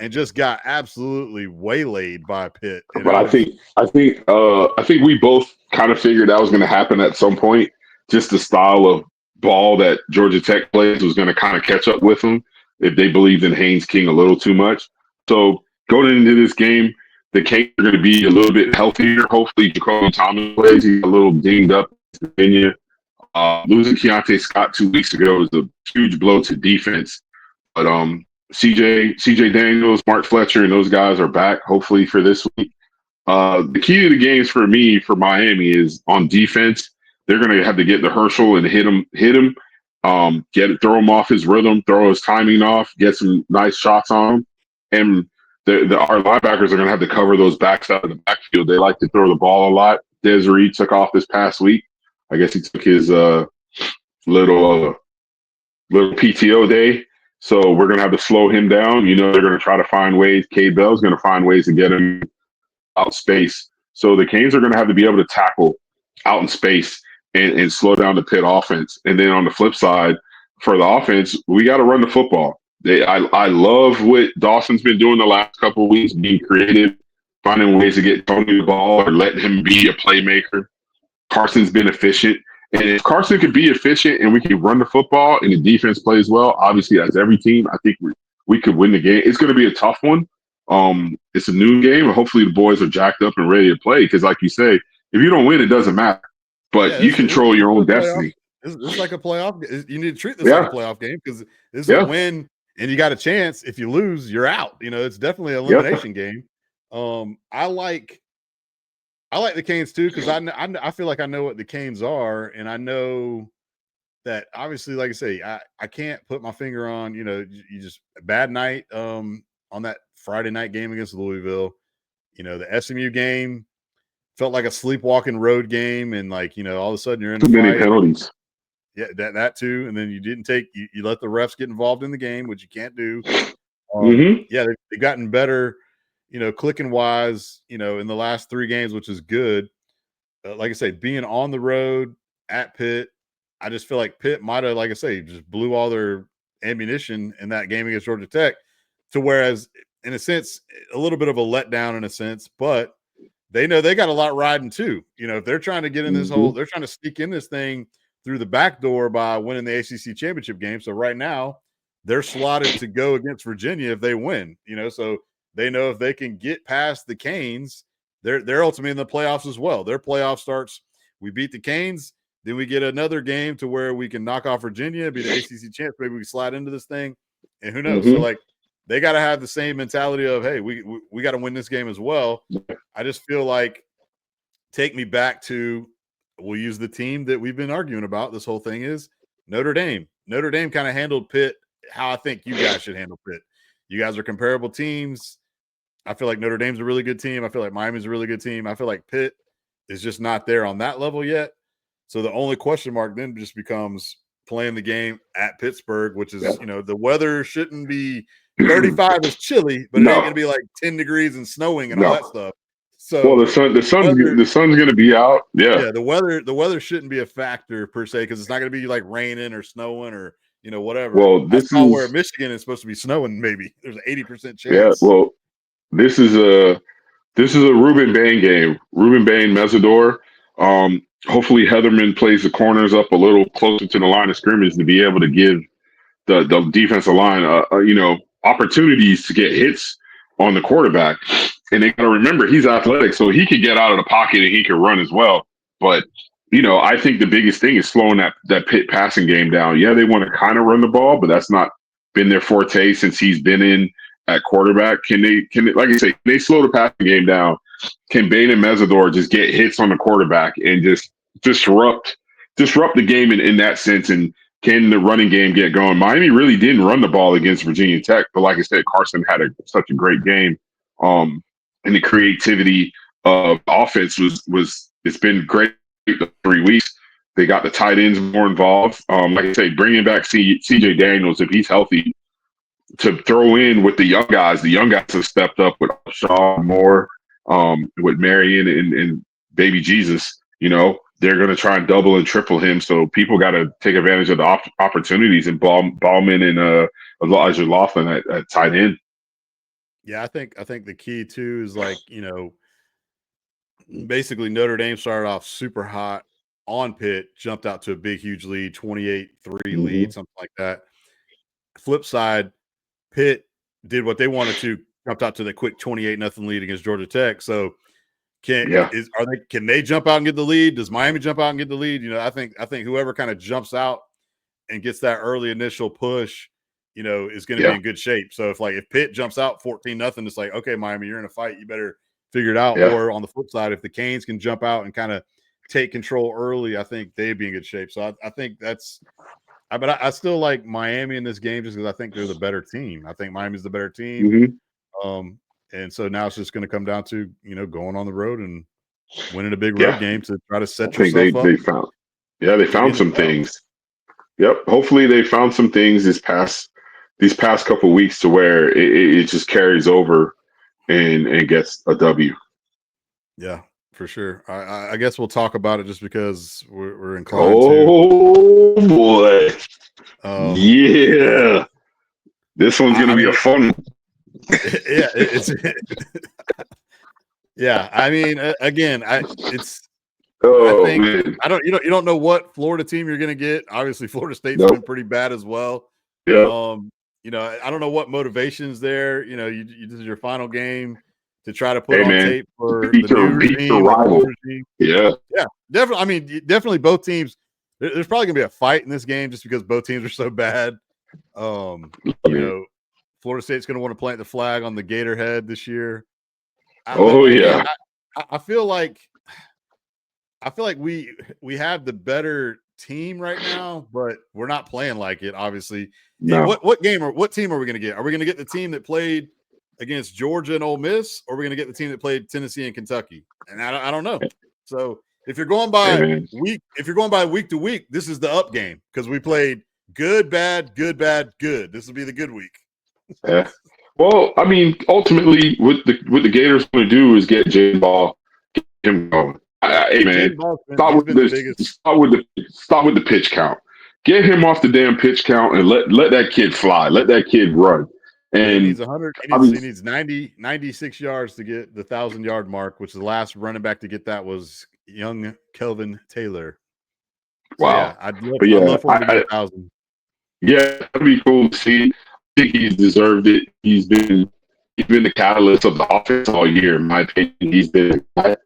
and just got absolutely waylaid by Pitt. And it But was, I think we both kind of figured that was going to happen at some point. Just the style of ball that Georgia Tech plays was going to kind of catch up with them if they believed in Haynes King a little too much. So going into this game, the Canes are going to be a little bit healthier. Hopefully, Jacoby Thomas plays. He's a little dinged up in Virginia. Losing Keontae Scott 2 weeks ago was a huge blow to defense. But CJ Daniels, Mark Fletcher, and those guys are back. Hopefully for this week. The key to the games for me for Miami is on defense. They're going to have to get the Herschel and hit him, throw him off his rhythm, throw his timing off, get some nice shots on him, and our linebackers are going to have to cover those backs out of the backfield. They like to throw the ball a lot. Desiree took off this past week. I guess he took his little little PTO day. So we're going to have to slow him down. They're going to try to find ways. Cade Bell's going to find ways to get him out space. So the Canes are going to have to be able to tackle out in space and slow down the Pitt offense. And then on the flip side, for the offense, we got to run the football. I love what Dawson's been doing the last couple of weeks, being creative, finding ways to get Tony the ball or letting him be a playmaker. Carson's been efficient. And if Carson could be efficient and we can run the football and the defense plays well, obviously, as every team, I think we could win the game. It's going to be a tough one. It's a noon game, and hopefully the boys are jacked up and ready to play. Because, like you say, if you don't win, it doesn't matter. But yeah, you control your own a playoff. destiny. This is like a playoff. You need to treat this like a Yeah, playoff game because this is a yeah, win, and you got a chance. If you lose, you're out. It's definitely an yeah. elimination game. I like the Canes too because I feel like I know what the Canes are, and I know that obviously, like I say, I can't put my finger on you just a bad night on that Friday night game against Louisville. The SMU game felt like a sleepwalking road game, and all of a sudden you're in Too a many fight. penalties. Yeah, that too, and then you didn't take you let the refs get involved in the game, which you can't do. Mm-hmm. Yeah, they've gotten better, clicking wise, in the last 3 games, which is good. Like I say, being on the road at Pitt, I just feel like Pitt might have, like I say, just blew all their ammunition in that game against Georgia Tech. To whereas, in a sense, a little bit of a letdown in a sense, but they know they got a lot riding too. If they're trying to get in this Mm-hmm. they're trying to sneak in this thing through the back door by winning the ACC championship game. So right now, they're slotted to go against Virginia if they win. So they know if they can get past the Canes they're ultimately in the playoffs as well. Their playoff starts. We beat the Canes, then we get another game to where we can knock off Virginia, be the ACC champs. Maybe we slide into this thing, and who knows? So like they got to have the same mentality of, hey, we got to win this game as well. I just feel like take me back to, we'll use the team that we've been arguing about. This whole thing is Notre Dame. Notre Dame kind of handled Pitt how I think you guys should handle Pitt. You guys are comparable teams. I feel like Notre Dame's a really good team. I feel like Miami's a really good team. I feel like Pitt is just not there on that level yet. So the only question mark then just becomes playing the game at Pittsburgh, which is, the weather shouldn't be 35 is chilly, but it ain't gonna be like 10 degrees and snowing and all that stuff. So the sun's gonna be out. Yeah. The weather shouldn't be a factor per se, because it's not gonna be like raining or snowing or whatever. Well, I saw where Michigan is supposed to be snowing, maybe there's an 80% chance. Yeah, well, this is a Ruben Bain game. Ruben Bain, Mesidor. Hopefully Heatherman plays the corners up a little closer to the line of scrimmage to be able to give the defensive line opportunities to get hits on the quarterback. And they got to remember he's athletic, so he could get out of the pocket and he could run as well. But I think the biggest thing is slowing that Pitt passing game down. Yeah, they want to kind of run the ball, but that's not been their forte since he's been in at quarterback. Can they, like I say, can they slow the passing game down? Can Bain and Mesidor just get hits on the quarterback and just disrupt the game in that sense? And can the running game get going? Miami really didn't run the ball against Virginia Tech, but like I said, Carson had such a great game. And the creativity of offense it's been great the 3 weeks. They got the tight ends more involved. Like I say, bringing back CJ Daniels, if he's healthy, to throw in with the young guys. The young guys have stepped up with Shaw Moore, with Marion and Baby Jesus. They're going to try and double and triple him. So people got to take advantage of the opportunities, and Ballman and Elijah Laughlin at tight end. Yeah, I think the key too is like, basically Notre Dame started off super hot on Pitt, jumped out to a big, huge lead, 28-3 lead, something like that. Flip side, Pitt did what they wanted to, jumped out to the quick 28-0 lead against Georgia Tech. So can they jump out and get the lead? Does Miami jump out and get the lead? I think whoever kind of jumps out and gets that early initial push, is going to be in good shape. So if Pitt jumps out 14-0, it's like, okay, Miami, you're in a fight. You better figure it out. Or on the flip side, if the Canes can jump out and kind of take control early, I think they'd be in good shape. So I think but I still like Miami in this game just because I think they're the better team. I think Miami's the better team. And so now it's just going to come down to, going on the road and winning a big road game to try to set yourself up. They found some things. Yep. Hopefully they found some things these past couple of weeks to where it just carries over and gets a W. Yeah, for sure. I guess we'll talk about it just because we're inclined to. Oh boy. Yeah. This one's going to be a fun one. Yeah, yeah. I mean, again, I think man. You don't know what Florida team you're going to get. Obviously, Florida State's been pretty bad as well. Yeah. I don't know what motivation's there. This is your final game to try to put on tape for the new regime, rival. Yeah. Definitely. I mean, definitely both teams. There's probably gonna be a fight in this game just because both teams are so bad. Florida State's going to want to plant the flag on the Gator head this year. I feel like we have the better team right now, but we're not playing like it. Obviously, no. What team are we going to get? Are we going to get the team that played against Georgia and Ole Miss, or are we going to get the team that played Tennessee and Kentucky? And I don't know. So if you're going by week to week, this is the up game because we played good, bad, good, bad, good. This will be the good week. Yeah. Well, I mean, ultimately, what the Gators want to do is get Jay Ball, get him going. Hey man, start with the pitch count. Get him off the damn pitch count and let that kid fly. Let that kid run. And he needs 100. He needs 96 yards to get the 1,000-yard mark, which the last running back to get that was young Kelvin Taylor. So, wow. Yeah, I'd love for him to get 1,000. Yeah, that'd be cool to see. I think he's deserved it. He's been been the catalyst of the offense all year. In my opinion, he's been the guy.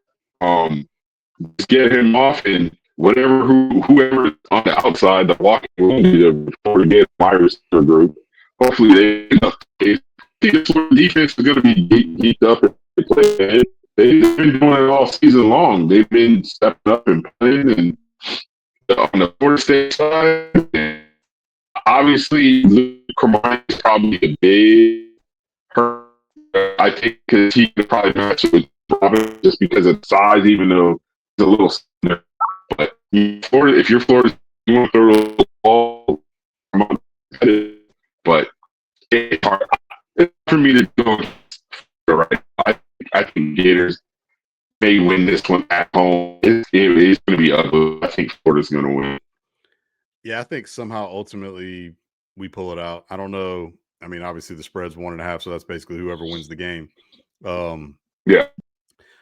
Just get him off and whoever on the outside, the walking room, to get my receiver group. Hopefully, they think this defense is going to be geeked up and play. They've been doing it all season long. They've been stepping up and playing. And on the Florida State side, and obviously, Luke Carmine is probably a big hurt. I think because he could probably match it with Robin just because of size, even though he's a little. But if you're Florida, you want to throw the ball. But it's hard for me to go right. I think Gators may win this one at home. It's going to be ugly. I think Florida's going to win. Yeah, I think somehow ultimately we pull it out. I don't know. I mean, obviously the spread's 1.5, so that's basically whoever wins the game. Yeah.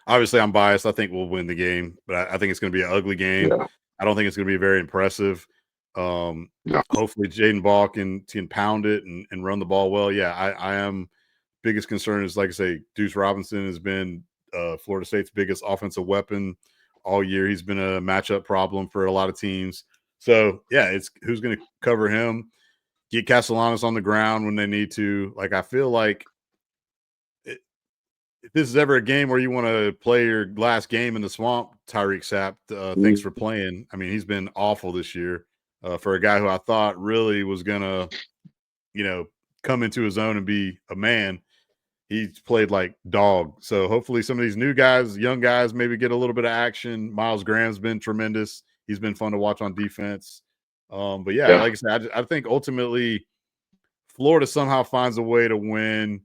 Obviously, I'm biased. I think we'll win the game, but I think it's going to be an ugly game. Yeah. I don't think it's going to be very impressive. Hopefully, Jaden Ball can pound it and run the ball well. Yeah, I am. Biggest concern is, like I say, Deuce Robinson has been Florida State's biggest offensive weapon all year. He's been a matchup problem for a lot of teams. So, yeah, it's who's going to cover him, get Castellanos on the ground when they need to. Like, I feel like if this is ever a game where you want to play your last game in the swamp, Tyreek Sapp, thanks for playing. I mean, he's been awful this year for a guy who I thought really was going to, come into his own and be a man. He's played like dog. So hopefully some of these new guys, young guys, maybe get a little bit of action. Miles Graham's been tremendous. He's been fun to watch on defense. But yeah, like I said, I think ultimately Florida somehow finds a way to win,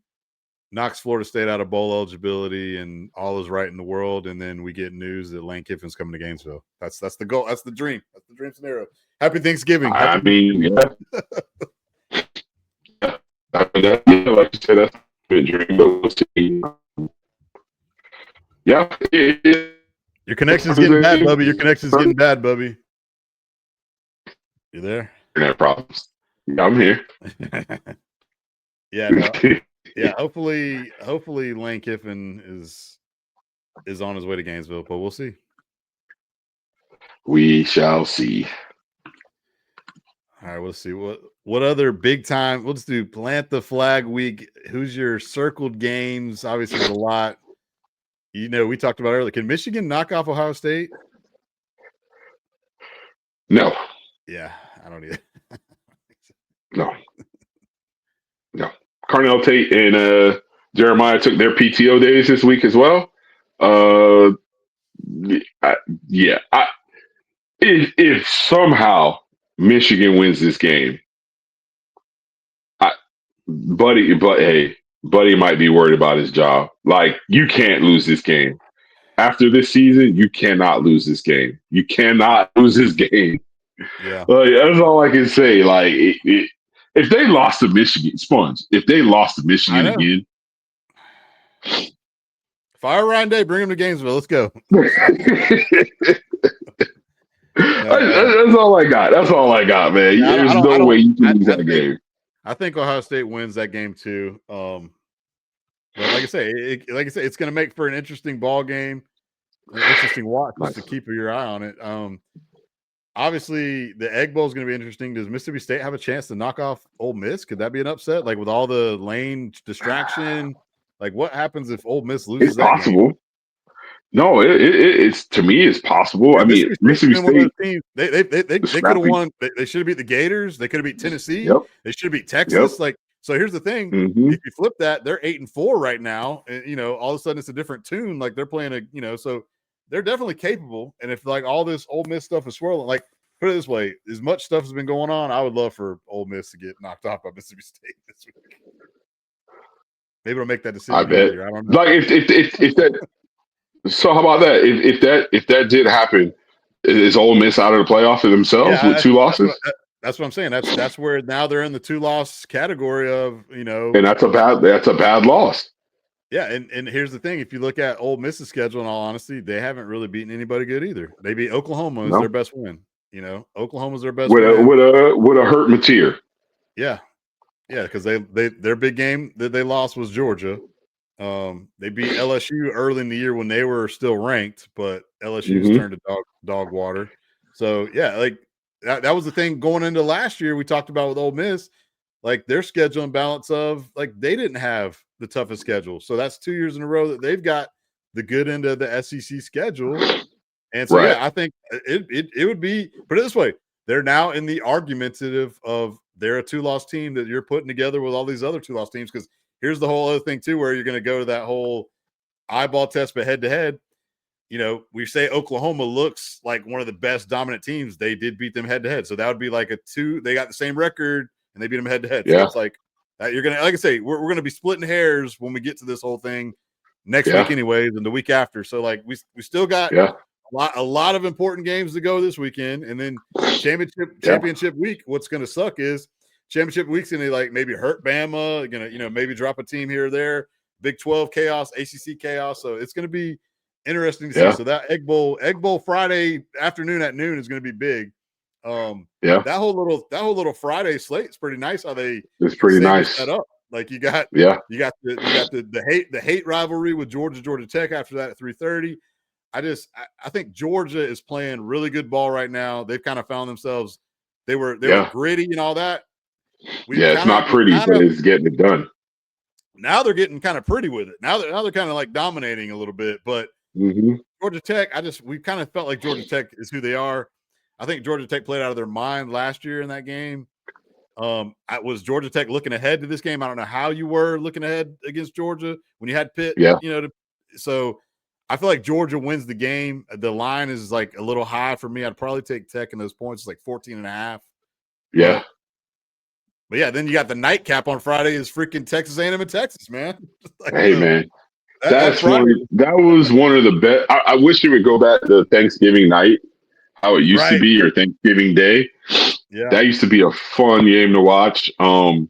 knocks Florida State out of bowl eligibility, and all is right in the world. And then we get news that Lane Kiffin's coming to Gainesville. That's the goal. That's the dream. That's the dream scenario. Happy Thanksgiving. I mean, like you said, that's a good dream. Yeah. Your connection's getting bad, Bubby. Your connection's getting bad, Bubby. You there? Internet problems. Yeah, I'm here. Yeah, hopefully Lane Kiffin is on his way to Gainesville, but we'll see. We shall see. All right, we'll see what other big time. We'll just do plant the flag week. Who's your circled games? Obviously, there's a lot. We talked about earlier. Can Michigan knock off Ohio State? No. Yeah, I don't either. No. Carnell Tate and Jeremiah took their PTO days this week as well. If somehow Michigan wins this game, Buddy might be worried about his job. Like, you can't lose this game. After this season, you cannot lose this game. You cannot lose this game. Yeah. That's all I can say. Like, if they lost to Michigan, if they lost to Michigan again. Fire Ryan Day, bring him to Gainesville. Let's go. That's all I got. That's all I got, man. Yeah, there's no way you can lose that game. I think Ohio State wins that game too. But like I say, it's going to make for an interesting ball game, an interesting watch just to keep your eye on it. Obviously, the Egg Bowl is going to be interesting. Does Mississippi State have a chance to knock off Ole Miss? Could that be an upset? Like, with all the lane distraction, like, what happens if Ole Miss loses? It's possible. Game? No, it's to me, it's possible. I mean, Mississippi State. They could have won. They should have beat the Gators. They could have beat Tennessee. Yep. They should have beat Texas. Yep. Like, so here's the thing: if you flip that, they're 8-4 right now. And, all of a sudden it's a different tune. Like, they're playing so they're definitely capable. And if like all this Ole Miss stuff is swirling, like, put it this way, as much stuff has been going on, I would love for Ole Miss to get knocked off by Mississippi State this week. Maybe it'll make that decision. I bet. Easier. I don't know. Like if that. So how about that? If that did happen, is Ole Miss out of the playoff for themselves with 2 losses? That's what I'm saying. That's where now they're in the 2-loss category of And that's a bad loss. Yeah, and here's the thing: if you look at Ole Miss's schedule, in all honesty, they haven't really beaten anybody good either. They beat Oklahoma as their best win. Oklahoma's their best win. With a hurt Mateer. Yeah, because their big game that they lost was Georgia. They beat LSU early in the year when they were still ranked, but LSU's Mm-hmm. turned to dog water. So yeah, like that was the thing going into last year we talked about with Ole Miss, like their schedule and balance of like they didn't have the toughest schedule. So that's 2 years in a row that they've got the good end of the SEC schedule. And so Right. yeah, I think it would be put it this way. They're now in the argumentative of they're a 2-loss team that you're putting together with all these other 2-loss teams because here's the whole other thing too, where you're going to go to that whole eyeball test, but head to head. You know, we say Oklahoma looks like one of the best dominant teams. They did beat them head to head, so that would be like a 2. They got the same record and they beat them head to head. So Yeah. it's like you're gonna, like I say, we're gonna be splitting hairs when we get to this whole thing next week, Yeah. anyways, and the week after. So like we still got Yeah. a lot of important games to go this weekend, and then championship week. What's going to suck is championship week's going to like maybe hurt Bama. Going to maybe drop a team here or there. Big 12 chaos, ACC chaos. So it's going to be interesting to see. So that Egg Bowl Friday afternoon at noon is going to be big. That whole little Friday slate is pretty nice. How it's pretty nice set up. Like you got the hate rivalry with Georgia Tech after that at 3:30. I think Georgia is playing really good ball right now. They've kind of found themselves. They were gritty and all that. It's not pretty, but it's getting it done. Now they're getting kind of pretty with it. Now they're kind of like dominating a little bit. But Georgia Tech, we kind of felt like Georgia Tech is who they are. I think Georgia Tech played out of their mind last year in that game. Was Georgia Tech looking ahead to this game? I don't know how you were looking ahead against Georgia when you had Pitt. So I feel like Georgia wins the game. The line is like a little high for me. I'd probably take Tech in those points. It's like 14.5. Yeah. But yeah, then you got the nightcap on Friday is freaking Texas A&M and Texas, man. Like, hey, man. That was one of the best. I wish it would go back to Thanksgiving night, how it used to be, or Thanksgiving Day. Yeah. That used to be a fun game to watch. I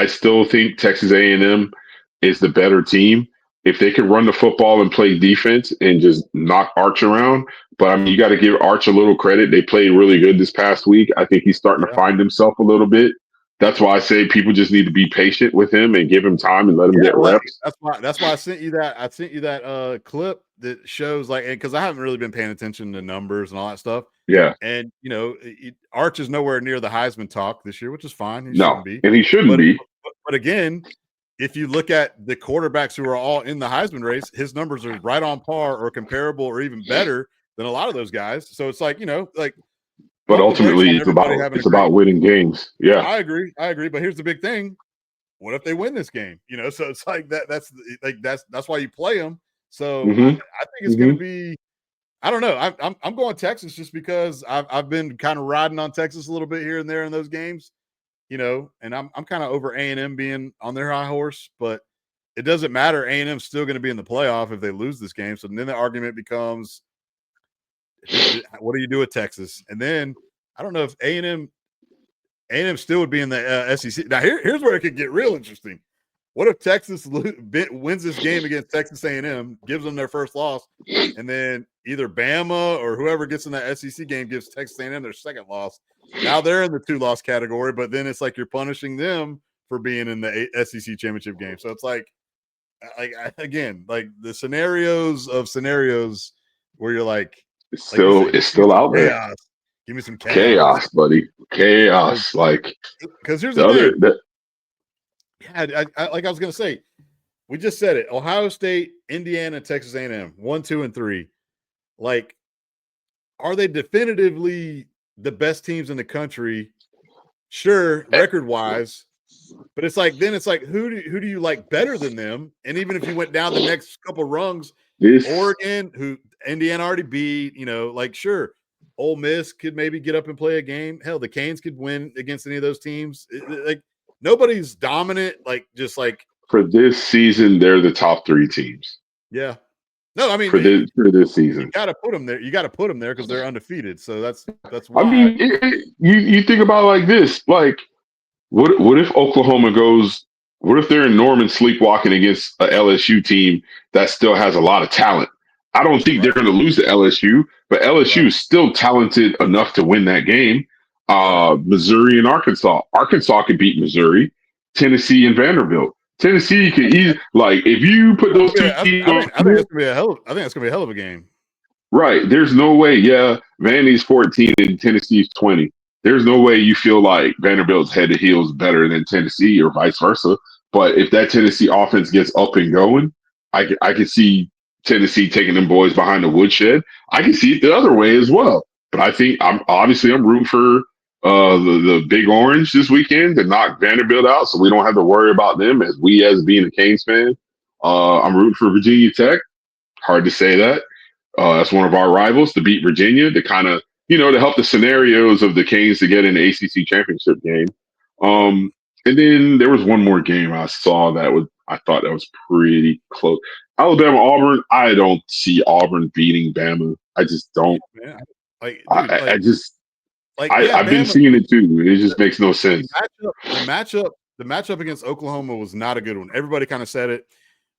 still think Texas A&M is the better team. If they could run the football and play defense and just knock Arch around. But I mean, you got to give Arch a little credit. They played really good this past week. I think he's starting to find himself a little bit. That's why I say people just need to be patient with him and give him time and let him get reps. That's why I sent you that. I sent you that clip that shows like, because I haven't really been paying attention to numbers and all that stuff. Yeah. And Arch is nowhere near the Heisman talk this year, which is fine. He shouldn't be. But again, if you look at the quarterbacks who are all in the Heisman race, his numbers are right on par or comparable or even better than a lot of those guys. So it's like, but ultimately it's about winning games. Yeah. I agree. But here's the big thing. What if they win this game? So it's like that's why you play them. So I think it's going to be, I don't know. I'm going Texas just because I've been kind of riding on Texas a little bit here and there in those games. And I'm kind of over A&M being on their high horse, but it doesn't matter. A&M's still going to be in the playoff if they lose this game. So then the argument becomes, what do you do with Texas? And then I don't know if A&M still would be in the SEC. Now here's where it could get real interesting. What if Texas wins this game against Texas A&M, gives them their first loss, and then either Bama or whoever gets in that SEC game gives Texas A&M their second loss? Now they're in the 2-loss category, but then it's like you're punishing them for being in the SEC championship game. So it's like again, like the scenarios where you're like, it's still out there. Give me some chaos, buddy. Chaos. Because here's the thing. I was going to say, we just said it. Ohio State, Indiana, Texas A&M, 1, 2, and 3. Like, are they definitively the best teams in the country? Sure, record-wise. But it's like, who do you like better than them? And even if you went down the next couple rungs, Oregon, who Indiana already beat, sure, Ole Miss could maybe get up and play a game. Hell, the Canes could win against any of those teams. Nobody's dominant, for this season, they're the top 3 teams. Yeah. No, I mean for this season, you got to put them there. You got to put them there because they're undefeated. So that's why. I mean, you think about it like this: like, what if Oklahoma goes? What if they're in Norman sleepwalking against a LSU team that still has a lot of talent? I don't think they're going to lose to LSU, but LSU is still talented enough to win that game. Missouri and Arkansas. Arkansas could beat Missouri, Tennessee and Vanderbilt. Tennessee could easily, like, if you put those two I teams on think the field, that's gonna be a hell. I think that's gonna be a hell of a game. right? There's no way. Yeah, Vandy's 14 and Tennessee's 20. There's no way you feel like Vanderbilt's head to heels better than Tennessee or vice versa. But if that Tennessee offense gets up and going, I could see Tennessee taking them boys behind the woodshed. I can see it the other way as well. But I think I'm rooting for the Big Orange this weekend to knock Vanderbilt out, so we don't have to worry about them as being a Canes fan. I'm rooting for Virginia Tech. Hard to say that. That's one of our rivals to beat Virginia to kind of, to help the scenarios of the Canes to get in the ACC championship game. Right. Um, and then there was one more game I saw I thought that was pretty close. Alabama Auburn. I don't see Auburn beating Bama. I just don't. Man, like, dude, I just yeah, I've been Bama. seeing it too. It just makes no The sense. matchup against Oklahoma was not a good one. Everybody kind of said it.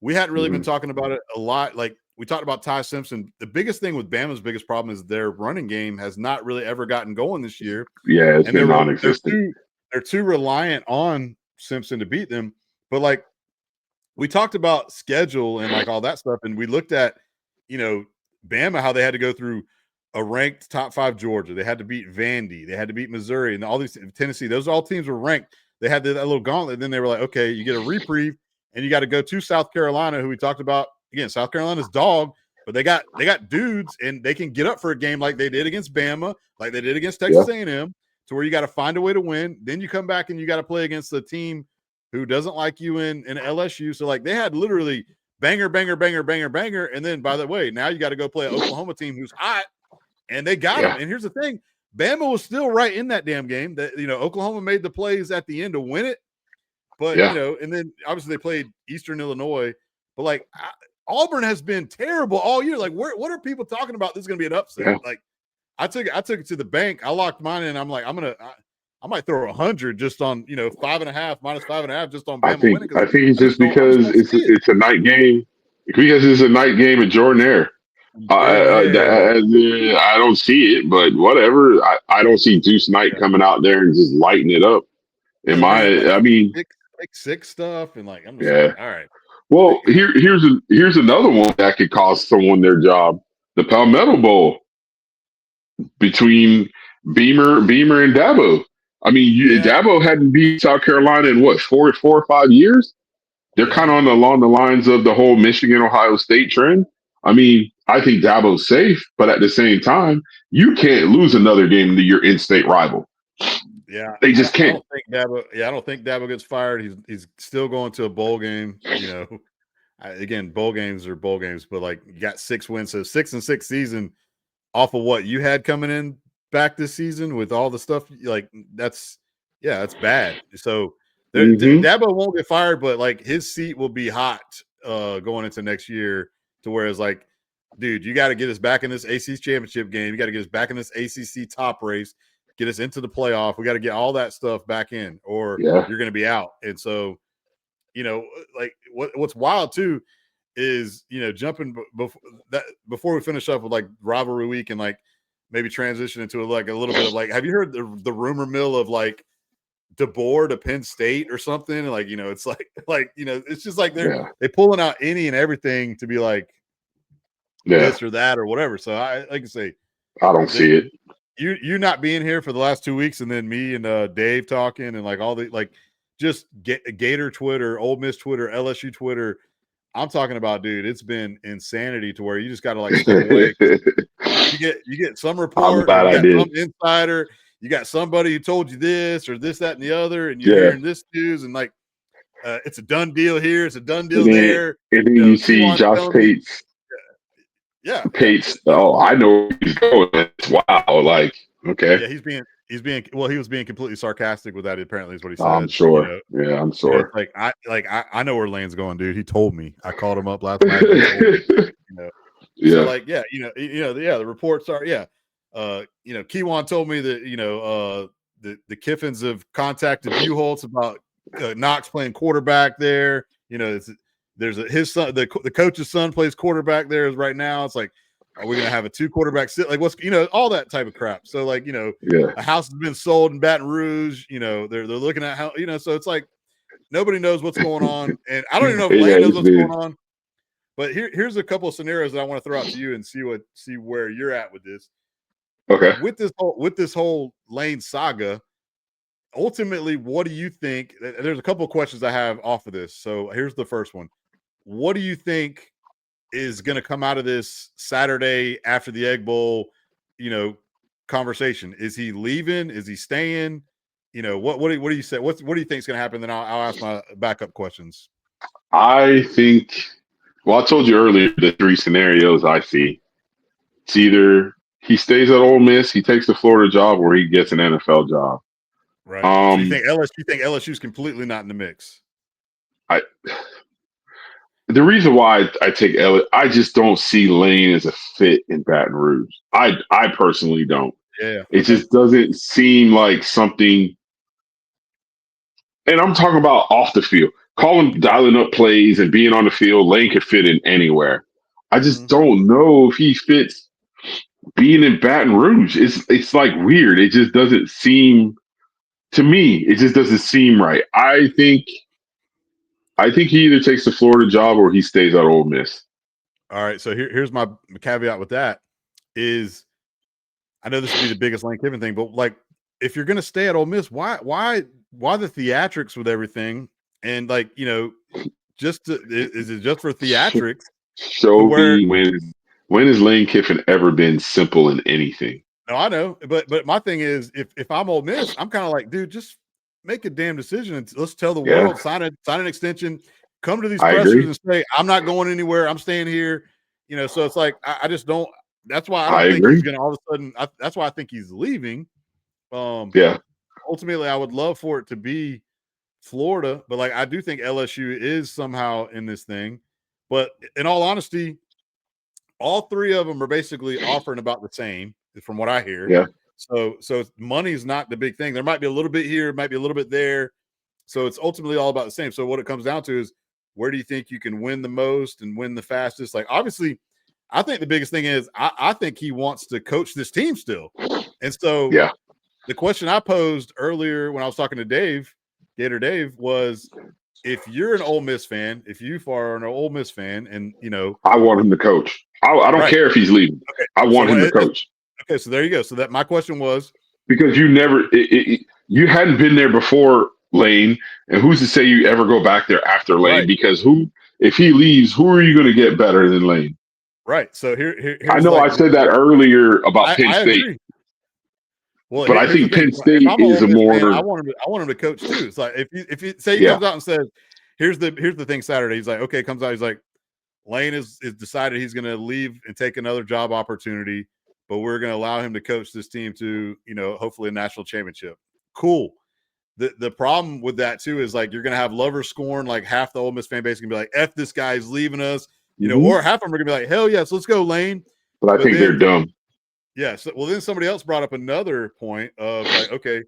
We hadn't really been talking about it a lot. Like, we talked about Ty Simpson. The biggest thing with Bama's biggest problem is their running game has not really ever gotten going this year. Yeah, it's And been non-existent. they're too reliant on Simpson to beat them. But like, we talked about schedule and like all that stuff, and we looked at, Bama, how they had to go through a ranked top 5 Georgia. They had to beat Vandy. They had to beat Missouri and all these Tennessee. Those all teams were ranked. They had that little gauntlet. Then they were like, okay, you get a reprieve, and you got to go to South Carolina, who we talked about. Again, South Carolina's dog, but they got dudes, and they can get up for a game like they did against Bama, like they did against Texas A&M, to where you got to find a way to win. Then you come back and you got to play against a team who doesn't like you in LSU. So like, they had literally banger, banger, banger, banger, banger. And then, by the way, now you got to go play an Oklahoma team who's hot, and they got them. And here's the thing. Bama was still right in that damn game. That, Oklahoma made the plays at the end to win it. But, and then obviously they played Eastern Illinois. But like, Auburn has been terrible all year. Like, what are people talking about? This is going to be an upset. Yeah. Like, I took it to the bank. I locked mine in. I'm like, I might throw 100 just on, 5.5 minus 5.5 just on Bama winning. I think it's just because it's a night game. Because it's a night game at Jordan Air. I don't see it, but whatever. I don't see Deuce Knight coming out there and just lighting it up. Pick six stuff, and like, I'm just like, all right. Well, here's another one that could cost someone their job: the Palmetto Bowl between Beamer and Dabo. I mean, Dabo hadn't beat South Carolina in what, 4 or 5 years. They're kind of along the lines of the whole Michigan Ohio State trend. I mean, I think Dabo's safe, but at the same time, you can't lose another game to your in-state rival. Yeah, they just can't. I don't think Dabo gets fired. He's still going to a bowl game. Again, bowl games are bowl games, but like, you got 6 wins, so 6-6 season off of what you had coming in back this season with all the stuff. Like, that's bad. So Dabo won't get fired, but like, his seat will be hot going into next year. To where it's like, dude, you got to get us back in this ACC championship game. You got to get us back in this ACC top race, get us into the playoff. We got to get all that stuff back in, or you're going to be out. And so, like, what's wild too is, jumping before we finish up with like rivalry week and like maybe transition into like a little bit of like, have you heard the rumor mill of like DeBoer to Penn State or something? And like, it's like, it's just like they're pulling out any and everything to be like this or that or whatever. So I like to say, I don't see it. You not being here for the last 2 weeks, and then me and Dave talking, and like all the like just Gator Twitter, Ole Miss Twitter, LSU Twitter. I'm talking about, dude, it's been insanity to where you just got to like step away. You get some report, some insider. You got somebody who told you this or this, that, and the other, and you're hearing this news, and like, it's a done deal here, it's a done deal there. And then you see Josh Pates. Pates. Oh, I know where he's going. Wow, like, okay. Yeah, he was being completely sarcastic with that. Apparently, is what he said. I'm sure. I'm sure. Like, I know where Lane's going, dude. He told me. I called him up last night. So like, the reports are, Keywan told me that, the Kiffins have contacted Buchholz about Knox playing quarterback there. There's his son, the coach's son plays quarterback there right now. It's like, are we going to have a 2 quarterback sit? Like, what's, all that type of crap. So like, a house has been sold in Baton Rouge, they're looking at how, so it's like, Nobody knows what's going on, and I don't even know if It Lane knows has what's going been. on. But here's a couple of scenarios that I want to throw out to you and see where you're at with this. Okay. With this whole Lane saga, ultimately, what do you think? There's a couple of questions I have off of this. So here's the first one. What do you think is going to come out of this Saturday after the Egg Bowl, conversation? Is he leaving? Is he staying? What do you say? What do you think is going to happen? Then I'll ask my backup questions. I think. Well, I told you earlier the three scenarios I see. It's either he stays at Ole Miss, he takes the Florida job, or he gets an NFL job. Right. So you think LSU is completely not in the mix? I the reason why I take Elliott, I just don't see Lane as a fit in Baton Rouge. I personally don't. Yeah. It Okay. just doesn't seem like something. And I'm talking about off the field. Calling, dialing up plays and being on the field, Lane could fit in anywhere. I just Mhm. don't know if he fits being in Baton Rouge. It's like weird. It just doesn't seem to me. It just doesn't seem right. I think he either takes the Florida job or he stays at Ole Miss. All right. So here's my caveat with that is I know this would be the biggest Lane Kiffin thing, but like if you're gonna stay at Ole Miss, why the theatrics with everything? And is it just for theatrics to Show where me when has Lane Kiffin ever been simple in anything? no, I know, but my thing is if I'm Ole Miss, I'm kind of like, dude, just make a damn decision and let's tell the Yeah, world, sign an extension, come to these I pressers agree. and say, I'm not going anywhere, I'm staying here. So it's like I just don't. That's why I I don't think he's agree. gonna all of a sudden. That's why I think he's leaving. Um, Yeah, Ultimately, I would love for it to be Florida, but like I do think LSU is somehow in this thing. But in all honesty, all three of them are basically offering about the same, from what I hear. yeah. So money's not the big thing. There might be a little bit here, might be a little bit there. So it's ultimately all about the same. So what it comes down to is where do you think you can win the most and win the fastest? Like obviously, I think the biggest thing is I think he wants to coach this team still. And so Yeah, the question I posed earlier when I was talking to Dave, Gator Dave, was if you're an Ole Miss fan, if you are an Ole Miss fan, and I want him to coach. I don't right. care if he's leaving. Okay. I want So him to coach okay, so there you go. So that my question was because you hadn't been there before Lane, and who's to say you ever go back there after Lane? right, Because who, if he leaves, who are you going to get better than Lane? right. So I here's know I like said that earlier about Penn I State, agree. Well, but I here's the think thing. Penn If State I'm an is Ole a Miss fan, more I want him to coach too. It's like if you say he yeah comes out and says, here's the thing Saturday. He's like, okay, comes out. He's like, Lane is decided he's going to leave and take another job opportunity, but we're going to allow him to coach this team to hopefully a national championship. Cool. The problem with that too is like you're going to have lovers scorn. Like half the Ole Miss fan base can be like, "F this guy's leaving us," hmm or half of them are going to be like, "Hell yes, let's go, Lane." but I But think they're then dumb. yeah, so, well then somebody else brought up another point of like, okay,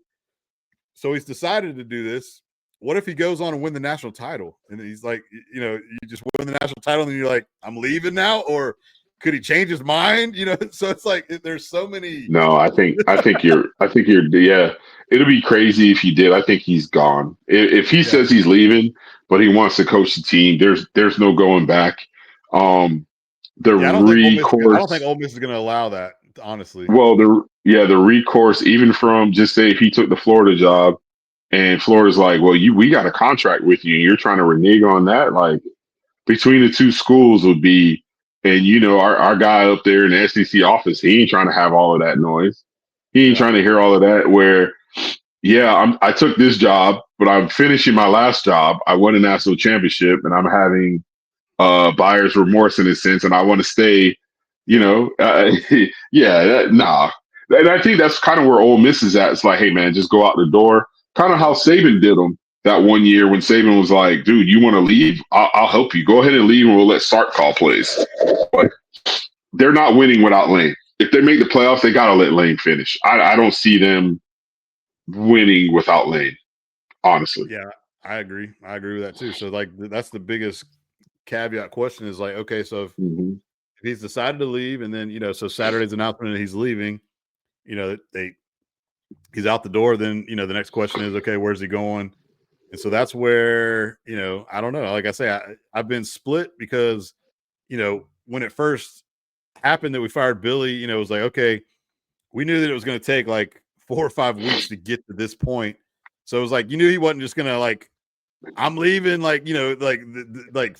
so he's decided to do this. What if he goes on and win the national title? And he's like, you just win the national title and you're like, I'm leaving now? Or could he change his mind? So it's like there's so many. No, I think you're yeah. It'll be crazy if he did. I think he's gone. If he Yeah. says he's leaving, but he wants to coach the team, there's no going back. Um, the Yeah, I don't think recourse, Ole Miss is gonna allow that, honestly. well, the recourse, even from just say if he took the Florida job and Florida's like, well, we got a contract with you, and you're trying to renege on that, like between the two schools would be, and our guy up there in the SEC office, he ain't trying to have all of that noise. He ain't Yeah. trying to hear all of that. Where, yeah, I took this job, but I'm finishing my last job. I won a national championship, and I'm having buyer's remorse in a sense, and I want to stay. Yeah. Yeah, nah. And I think that's kind of where Ole Miss is at. It's like, hey man, just go out the door. Kind of how Yep. Saban did them that one year when Saban was like, dude, you want to leave? I'll help you. Go ahead and leave, and we'll let Sark call plays. But they're not winning without Lane. If they make the playoffs, they gotta let Lane finish. I don't see them winning without Lane, honestly. Yeah. I agree. I agree with that too. So like that's the biggest caveat question is like, okay, so if Mm-hmm. he's decided to leave and then, so Saturday's announcement that he's leaving, they he's out the door, then the next question is, okay, where's he going? And so that's where, I don't know. Like I say, I've been split because, when it first happened that we fired Billy, it was like, okay, we knew that it was going to take like 4 or 5 weeks to get to this point. So it was like, you knew he wasn't just going to like, I'm leaving like, like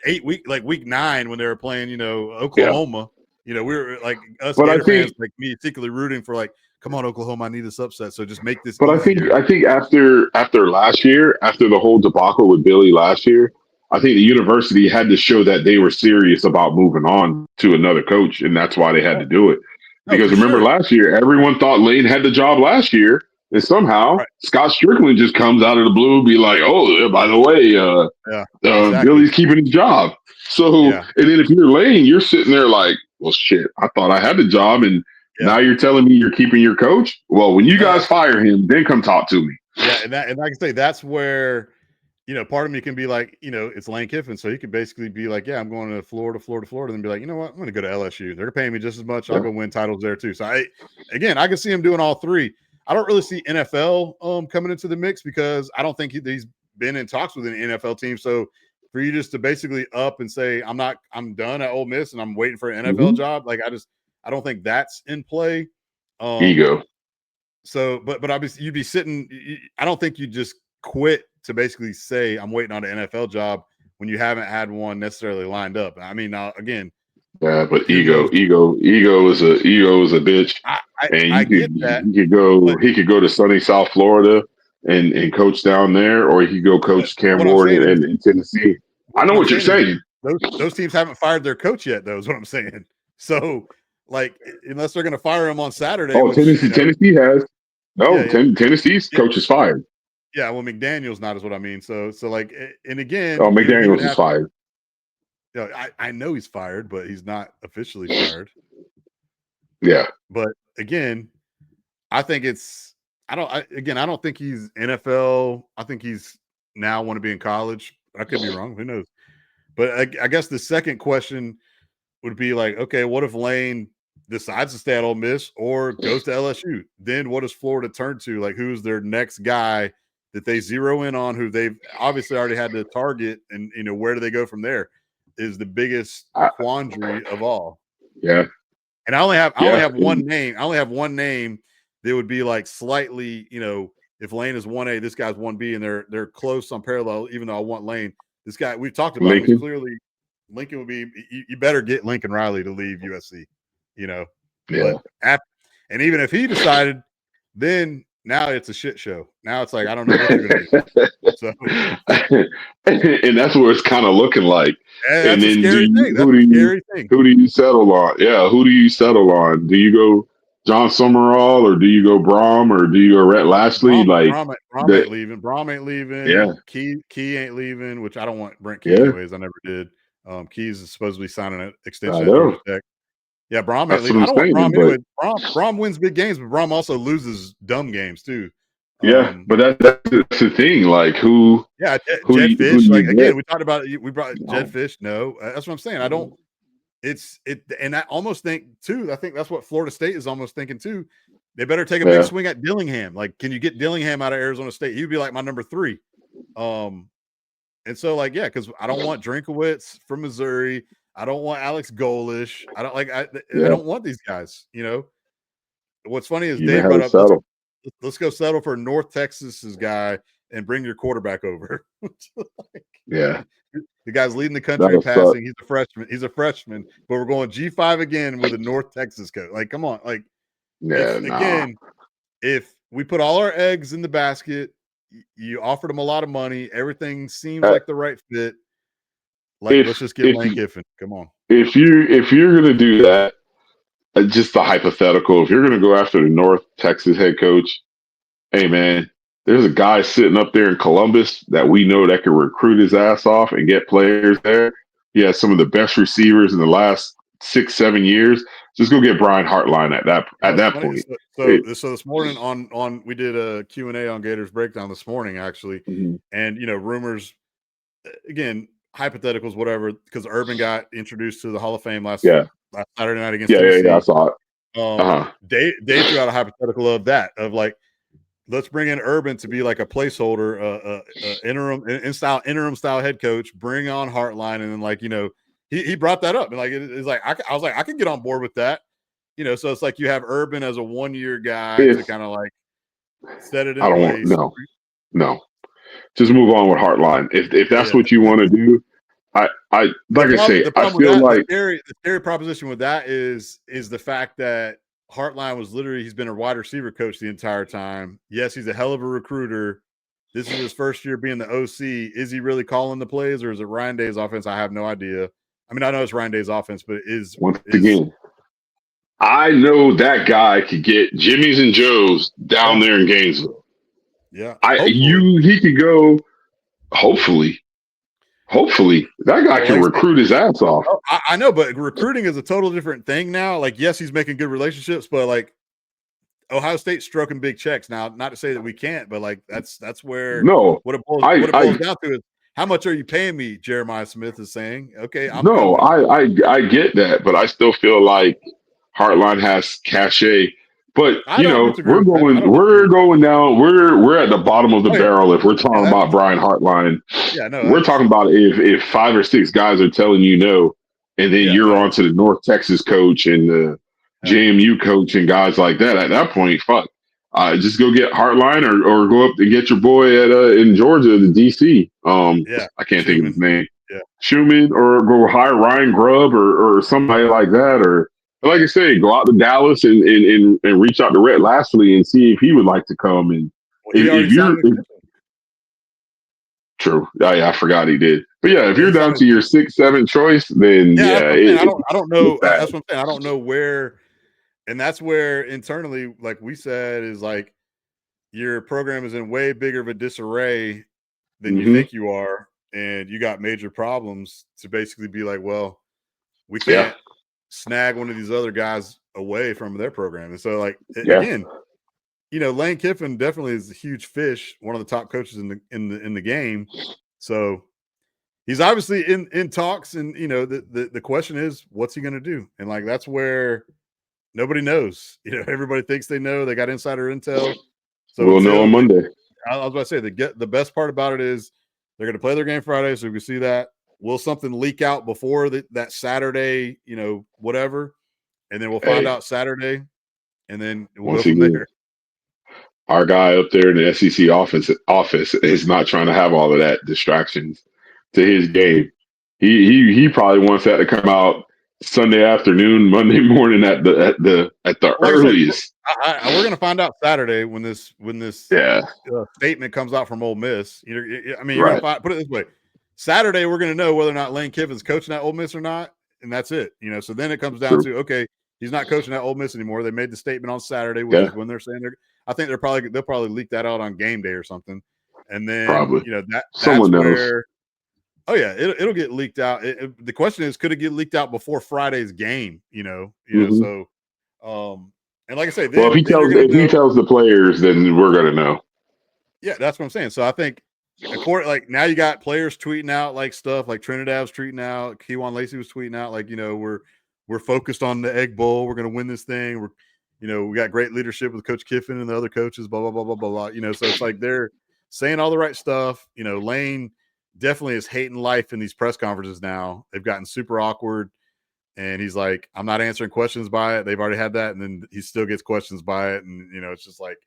8 week, like week 9 when they were playing, Oklahoma, we were like us But I Gator fans, think, like me secretly rooting for like, come on, Oklahoma, I need this upset. So just make this but easier. I think after last year, after the whole debacle with Billy last year, I think the university had to show that they were serious about moving on to another coach, and that's why they had to do it. No, Because for remember sure. last year, everyone thought Lane had the job last year, and somehow Right. Scott Strickland just comes out of the blue and be like, "Oh, by the way, Yeah, exactly. Billy's keeping his job." So, Yeah. and then if you're Lane, you're sitting there like, "Well, shit, I thought I had the job, and Yeah. now you're telling me you're keeping your coach? Well, when you No, guys fire him, then come talk to me." yeah, and like I say, that's where part of me can be like, it's Lane Kiffin, so he could basically be like, yeah, I'm going to Florida, and be like, you know what, I'm going to go to LSU. They're paying me just as much. I'll Yeah, go win titles there too. So I can see him doing all three. I don't really see NFL coming into the mix because I don't think he's been in talks with an NFL team. So for you just to basically up and say I'm done at Ole Miss and I'm waiting for an NFL hmm job, like I don't think that's in play. Um, ego. so, but obviously you'd be sitting. I don't think you just quit to basically say I'm waiting on an NFL job when you haven't had one necessarily lined up. I mean, now again, Yeah, but who knows? ego is a bitch, and I get that, but he could go to sunny South Florida and coach down there, or he could go coach Cam what I'm Ward saying is in Tennessee. I know what I'm what you're saying is saying. those teams haven't fired their coach yet. Though is what I'm saying. So, like, unless they're going to fire him on Saturday, Oh, which Tennessee has yeah, no. yeah, Tennessee's yeah, coach is fired. yeah. Well, McDaniel's not is what I mean. So like, and again, Oh, he would McDaniel's is have. fired. I know he's fired, but he's not officially fired. Yeah, But again, I think it's I don't think he's NFL. I think he's now want to be in college. I could be wrong. Who knows? But I guess the second question would be like, okay, what if Lane decides to stay at Ole Miss or goes to LSU? Then what does Florida turn to? Like, who's their next guy that they zero in on? Who they've obviously already had to target, and where do they go from there? Is the biggest I, quandary of all. yeah, And I only yeah. have one name. I only have one name that would be like slightly, if Lane is 1A, this guy's 1B, and they're close on parallel, even though I want Lane. This guy, we've talked about him. He's Lincoln. clearly Lincoln would be you better get Lincoln Riley to leave USC, you know. Yeah. But and even if he decided, then now it's a shit show. Now it's like I don't know what you're gonna do. So And that's where it's kind of looking like. And that's a then scary thing. That's who a do you scary thing. settle on? Yeah, who do you settle on? Do you go John Summerall, or do you go Brom, or do you go Rhett Lashley? Like Brom the ain't leaving. Brom ain't yeah, leaving. Key ain't leaving, which I don't want Brent Key yeah, anyways. I never did. Keys is supposedly signing an I extension at Georgia know. Tech. Yeah, Brom ain't That's what leaving. I'm I don't want saying. Brom But anyway. Brom wins big games, but Brom also loses dumb games too. yeah, Um, but that's the thing. Like yeah, who do Jed Fish. Like you again, get? we talked about we brought Jed No, Fish. No, that's what I'm saying. I don't. no. And I almost think too. I think that's what Florida State is almost thinking too. They better take a big Yeah, swing at Dillingham. Like, can you get Dillingham out of Arizona State? He'd be like my number 3. And so like, yeah, because I don't want Drinkowitz from Missouri. I don't want Alex Golish. I don't like. I yeah. don't want these guys. What's funny is You may Dave have brought to up settle. let's go settle for North Texas's guy and bring your quarterback over. Like, Yeah, the guy's leading the country in that'll suck. passing. He's a freshman. But we're going G5 again with a North Texas coach. Like, come on. Like, Yeah, it's nah. again, if we put all our eggs in the basket, you offered him a lot of money, everything seems Uh, like the right fit. Like, let's if just get if Lane Kiffin. Come on. if you're gonna do that, just a hypothetical. If you're gonna go after the North Texas head coach, hey man, there's a guy sitting up there in Columbus that we know that can recruit his ass off and get players there. He has some of the best receivers in the last 6-7 years. Just go get Brian Hartline You know, at it's that funny. point. So this morning on we did a Q&A on Gators Breakdown this morning actually, Mhm. and rumors again, hypotheticals, whatever, because Urban got introduced to the Hall of Fame Yeah, last Saturday night against yeah. I Tennessee. saw it. Uh huh. Dave threw out a hypothetical of that, of like, let's bring in Urban to be like a placeholder, interim style head coach. Bring on Hartline, and then like he brought that up, and like it's like I was like I can get on board with that. So it's like you have Urban as a 1-year guy to kind of like set it in I don't want place. no. Just move on with Heartline. If that's Yeah. what you want to do, I like I say, The I problem with feel that, like the scary proposition with that is the fact that Hartline was literally he's been a wide receiver coach the entire time. Yes, he's a hell of a recruiter. This is his first year being the OC. Is he really calling the plays, or is it Ryan Day's offense? I have no idea. I mean, I know it's Ryan Day's offense, but once again, I know that guy could get Jimmy's and Joe's down there in Gainesville. Yeah, He could go. Hopefully, that guy can recruit his ass off. I know, but recruiting is a total different thing now. Like, yes, he's making good relationships, but like Ohio State's stroking big checks now. Not to say that we can't, but like that's where what it boils down to is how much are you paying me? Jeremiah Smith is saying, okay, I'm coming. I get that, but I still feel like Heartline has cachet. But we're going down. We're at the bottom of the barrel if we're talking about Brian Hartline. Yeah, no, we're talking about if 5 or 6 guys are telling you no, and then you're on to the North Texas coach and the JMU coach and guys like that. At that point, fuck, just go get Hartline or go up and get your boy at in Georgia, the DC. I can't think of his name. Yeah. Schumann, or go hire Ryan Grubb or somebody like that, or like I say, go out to Dallas and reach out to Rhett Lastly and see if he would like to come. And if you're true, I forgot he did. But yeah, if you're down to your 6th, 7th choice, then I don't know. That's what I'm saying. I don't know where, and that's where internally, like we said, is like your program is in way bigger of a disarray than you think you are, and you got major problems to basically be like, well, we can't snag one of these other guys away from their program. And so like again, Lane Kiffin definitely is a huge fish, one of the top coaches in the game. So he's obviously in talks, and the question is, what's he going to do? And like that's where nobody knows. Everybody thinks they know. They got insider intel. So we'll know on Monday. I was about to say the best part about it is they're going to play their game Friday, so we can see that. Will something leak out before that Saturday? Whatever, and then we'll find out Saturday, and then we'll go from there. Our guy up there in the SEC office is not trying to have all of that distractions to his game. He probably wants that to come out Sunday afternoon, Monday morning at the earliest. We're going to find out Saturday when this statement comes out from Ole Miss. You're going to put it this way: Saturday we're going to know whether or not Lane Kiffin's coaching at Ole Miss or not, and that's it. So then it comes down to, okay, he's not coaching at Ole Miss anymore. They made the statement on Saturday, which is when they're saying I think they'll probably leak that out on game day or something, and then that's where. Oh yeah, it'll get leaked out. The question is, could it get leaked out before Friday's game? So, and like I say, if he tells the players, then we're gonna know. Yeah, that's what I'm saying. So I think, like now you got players tweeting out like stuff, like Trinidad's tweeting out, Kewan Lacey was tweeting out, like we're focused on the Egg Bowl, we're gonna win this thing. We got great leadership with Coach Kiffin and the other coaches, blah blah blah blah blah blah. So it's like they're saying all the right stuff. Lane definitely is hating life in these press conferences now. They've gotten super awkward, and he's like, I'm not answering questions by it. They've already had that, and then he still gets questions by it, and it's just like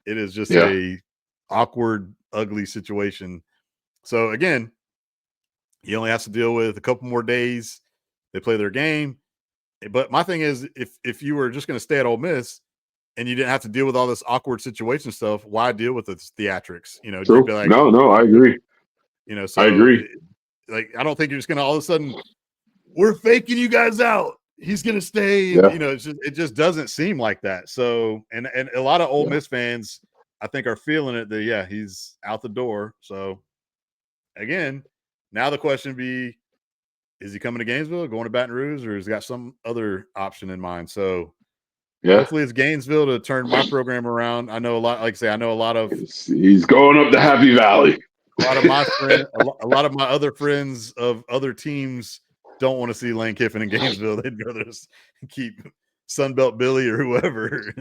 it is just a awkward, ugly situation. So again, he only has to deal with a couple more days. They play their game. But my thing is, if you were just going to stay at Ole Miss and you didn't have to deal with all this awkward situation stuff, why deal with the theatrics? You'd be like, no, I agree. So I agree. Like, I don't think you're just going to all of a sudden, we're faking you guys out. He's going to stay. Yeah. It just doesn't seem like that. So, and a lot of Ole Miss fans, I think, are feeling it that, he's out the door. So again, now the question be, is he coming to Gainesville, going to Baton Rouge, or has he got some other option in mind? So hopefully it's Gainesville to turn my program around. I know a lot, like I say, I know a lot of. He's going up to Happy Valley. A lot of my friends, a lot of my other friends of other teams don't want to see Lane Kiffin in Gainesville. They'd rather just keep Sunbelt Billy or whoever.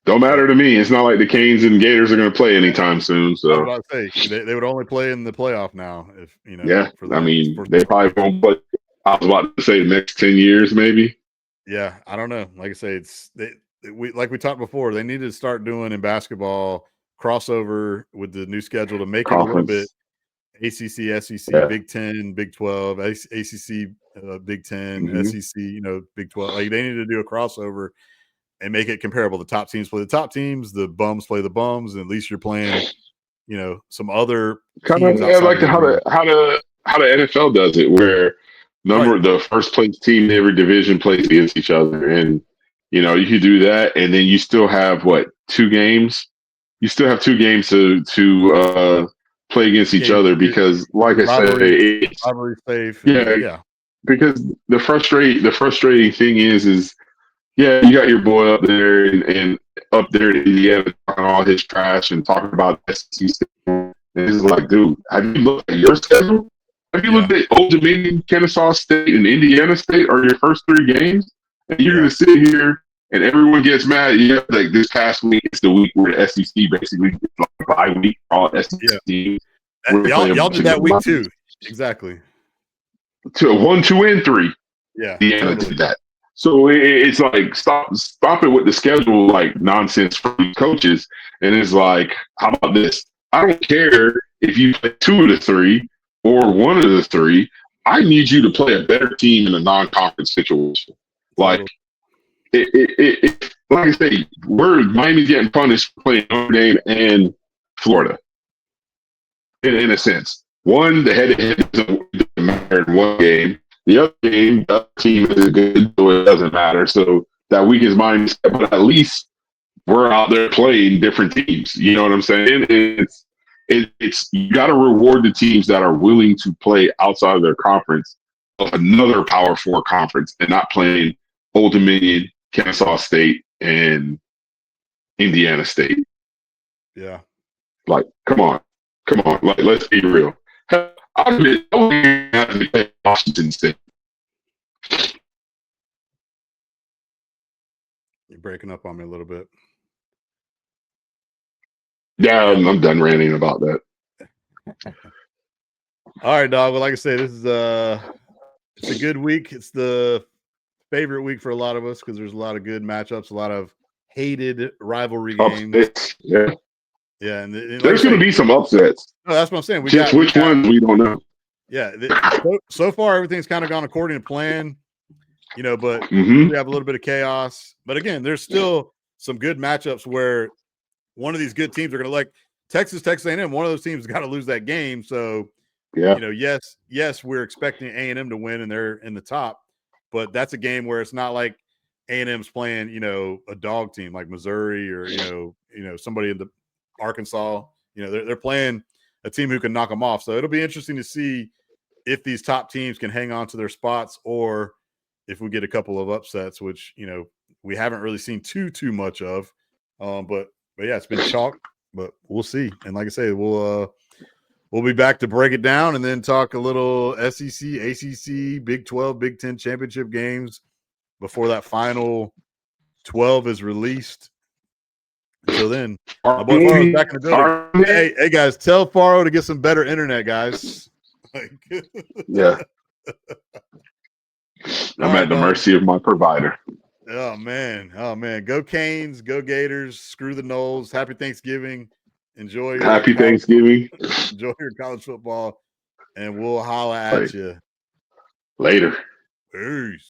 Don't matter to me. It's not like the Canes and Gators are going to play anytime soon. I was So about to say they would only play in the playoff now if yeah, for I the mean for they probably won't play. I was about to say the next 10 years, maybe. yeah, I don't know. Like I say, we talked before. They need to start doing in basketball crossover with the new schedule to make it a little bit Conference. ACC, SEC, Yeah. Big 10, Big 12, ACC, Big 10, Mm-hmm. SEC, Big 12. Like they need to do a crossover and make it comparable. The top teams play the top teams, the bums play the bums, and at least you're playing, some other Kind teams of outside like of your division. how the NFL does it, where the first place team in every division plays against each other, and you can do that, and then you still have what 2 games? You still have 2 games to play against each Yeah, other because, like your I say, it's rivalry safe, and yeah. Because the frustrating thing is yeah, you got your boy up there and up there in Indiana talking all his trash and talking about SEC. And it's like, dude, have you looked at your schedule? Have you yeah, looked at Old Dominion, Kennesaw State, and Indiana State are your first 3 games? And you're yeah, going to sit here and everyone gets mad. Yeah, like this past week, it's the week where the SEC basically gets like a bye week, all yeah. SEC. We're playing a Y'all bunch did of that good week buddies. too. Exactly. To 1, 2, and 3. Yeah, Indiana totally. did that. So it's like stop it with the schedule like nonsense for coaches. And it's like, how about this? I don't care if you play 2 of the 3 or 1 of the 3. I need you to play a better team in a non-conference situation. Totally. Like like I say, Miami's getting punished for playing Notre Dame and Florida in a sense. One, the head-to-head doesn't matter in one game. The other game, the other team is good, so it doesn't matter. So that week is mine. But at least we're out there playing different teams. You know what I'm saying? It's you got to reward the teams that are willing to play outside of their conference, of another Power Four conference, and not playing Old Dominion, Kennesaw State, and Indiana State. Yeah. Like, come on. Like, let's be real. I would have to play Washington State. You're breaking up on me a little bit. Yeah, I'm done ranting about that. All right, dog. Well, like I say, this is it's a good week. It's the favorite week for a lot of us because there's a lot of good matchups, a lot of hated rivalry games. Upsets, yeah. Yeah, and there's going to be some upsets. No, that's what I'm saying. Which ones we don't know. Yeah, so far everything's kind of gone according to plan, but Mm-hmm. we have a little bit of chaos. But again, there's still some good matchups where one of these good teams are going to like Texas A&M. One of those teams got to lose that game. So, yeah, yes, we're expecting A&M to win and they're in the top, but that's a game where it's not like A&M's playing, a dog team like Missouri or somebody in the Arkansas. They're playing a team who can knock them off. So it'll be interesting to see if these top teams can hang on to their spots or if we get a couple of upsets, which we haven't really seen too much of. But yeah, it's been chalk, but we'll see. And like I say, we'll be back to break it down and then talk a little SEC, ACC, Big 12, Big 10 championship games before that final 12 is released. Until then, my boy Faro's back in the building. Hey guys, tell Faro to get some better internet, guys. Yeah. I'm at the mercy of my provider. Oh man. Go Canes, go Gators, screw the Noles. Happy Thanksgiving. Enjoy your Happy Thanksgiving. Enjoy your college football, and we'll holla at you later. Peace.